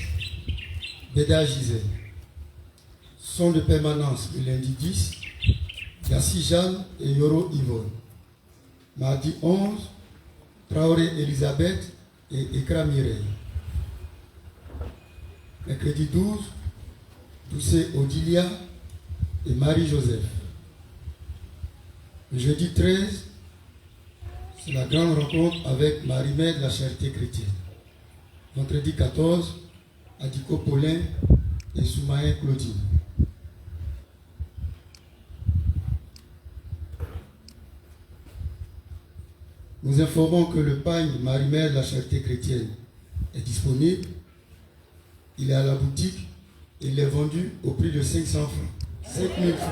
Béda Gisèle. Son de permanence le lundi 10, Yassi Jeanne et Yoro Yvonne. Mardi 11, Traoré Elisabeth et Ekra Mireille. Mercredi 12, Doucet Odilia et Marie-Joseph. Le jeudi 13, c'est la grande rencontre avec Marie-Mère de la Charité chrétienne. Vendredi 14, Adiko Paulin et Soumaïen Claudine. Nous informons que le pagne Marie-Mère de la Charité chrétienne est disponible. Il est à la boutique et il est vendu au prix de 500 francs. 5000 francs.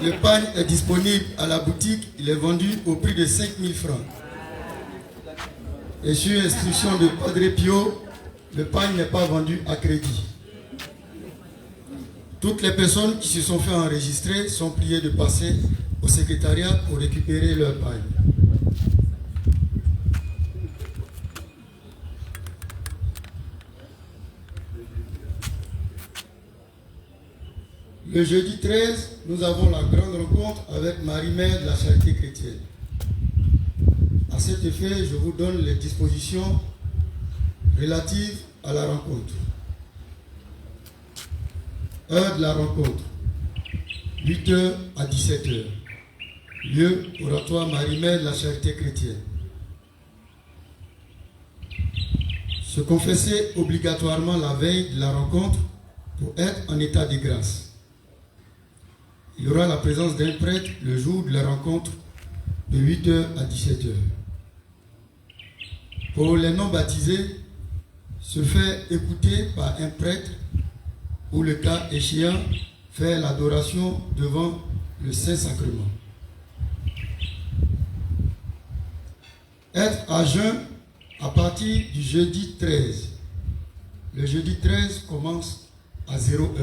Le pagne est disponible à la boutique, il est vendu au prix de 5000 francs. Et sur instruction de Padre Pio, le pagne n'est pas vendu à crédit. Toutes les personnes qui se sont fait enregistrer sont priées de passer au secrétariat pour récupérer leur pagne. Le jeudi 13, nous avons la grande rencontre avec Marie-Mère de la Charité chrétienne. À cet effet, je vous donne les dispositions relatives à la rencontre. Heure de la rencontre, 8h à 17h. Lieu, oratoire Marie-Mère de la Charité chrétienne. Se confesser obligatoirement la veille de la rencontre pour être en état de grâce. Il y aura la présence d'un prêtre le jour de la rencontre de 8h à 17h. Pour les non-baptisés, se faire écouter par un prêtre ou le cas échéant, faire l'adoration devant le Saint-Sacrement. Être à jeun à partir du jeudi 13. Le jeudi 13 commence à 0h.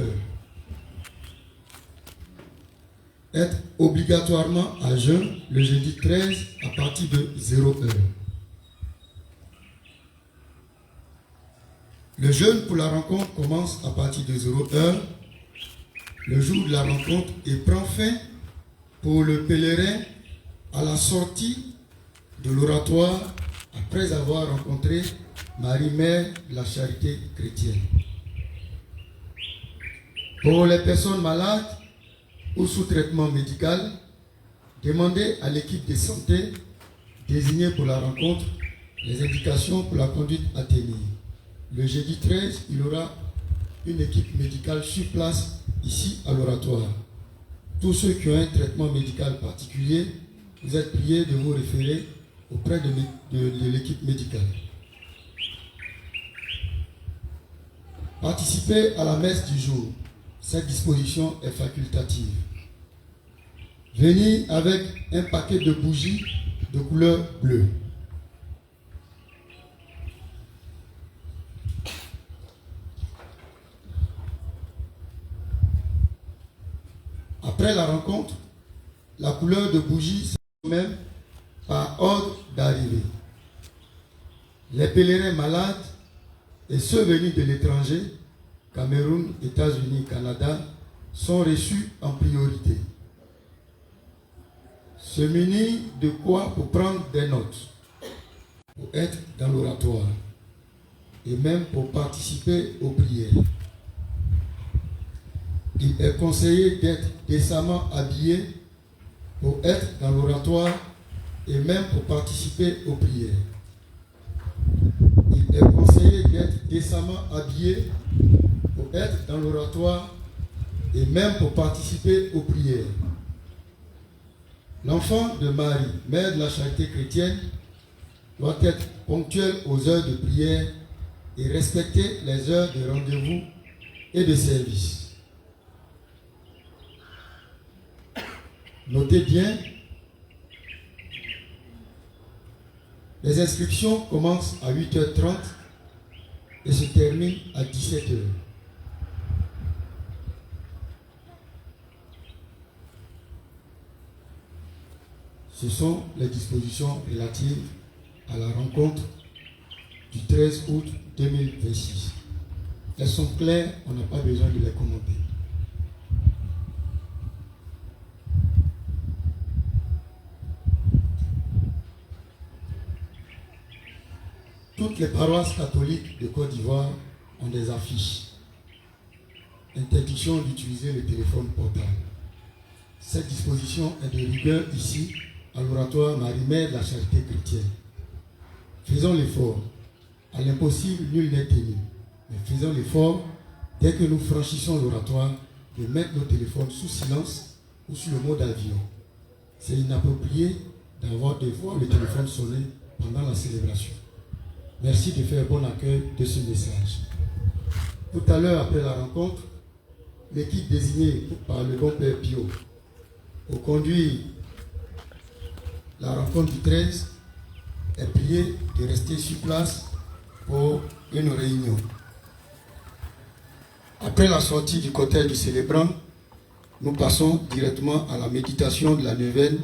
Être obligatoirement à jeun le jeudi 13 à partir de 0h. Le jeûne pour la rencontre commence à partir de 0h, le jour de la rencontre, et prend fin pour le pèlerin à la sortie de l'oratoire après avoir rencontré Marie-Mère de la Charité chrétienne. Pour les personnes malades ou sous traitement médical, demandez à l'équipe de santé désignée pour la rencontre les indications pour la conduite à tenir. Le jeudi 13, il y aura une équipe médicale sur place ici à l'oratoire. Tous ceux qui ont un traitement médical particulier, vous êtes priés de vous référer auprès de l'équipe médicale. Participez à la messe du jour. Cette disposition est facultative. Venez avec un paquet de bougies de couleur bleue. Après la rencontre, la couleur de bougie c'est même par ordre d'arrivée. Les pèlerins malades et ceux venus de l'étranger, Cameroun, États-Unis, Canada, sont reçus en priorité. Se munir de quoi pour prendre des notes, pour être dans l'oratoire et même pour participer aux prières. Il est conseillé d'être décemment habillé pour être dans l'oratoire et même pour participer aux prières. Il est conseillé d'être décemment habillé pour être dans l'oratoire et même pour participer aux prières. L'enfant de Marie, Mère de la Charité chrétienne, doit être ponctuel aux heures de prière et respecter les heures de rendez-vous et de service. Notez bien, les inscriptions commencent à 8h30 et se terminent à 17h. Ce sont les dispositions relatives à la rencontre du 13 août 2026. Elles sont claires, on n'a pas besoin de les commenter. Toutes les paroisses catholiques de Côte d'Ivoire ont des affiches. Interdiction d'utiliser le téléphone portable. Cette disposition est de rigueur ici, à l'oratoire Marie-Mère de la Charité chrétienne. Faisons l'effort. À l'impossible, nul n'est tenu. Mais faisons l'effort, dès que nous franchissons l'oratoire, de mettre nos téléphones sous silence ou sur le mode avion. C'est inapproprié de voir le téléphone sonner pendant la célébration. Merci de faire bon accueil de ce message. Tout à l'heure, après la rencontre, l'équipe désignée par le bon Père Pio pour conduire la rencontre du 13 est priée de rester sur place pour une réunion. Après la sortie du cortège du célébrant, nous passons directement à la méditation de la neuvaine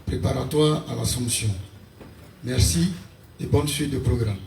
préparatoire à l'Assomption. Merci et bonne suite de programme.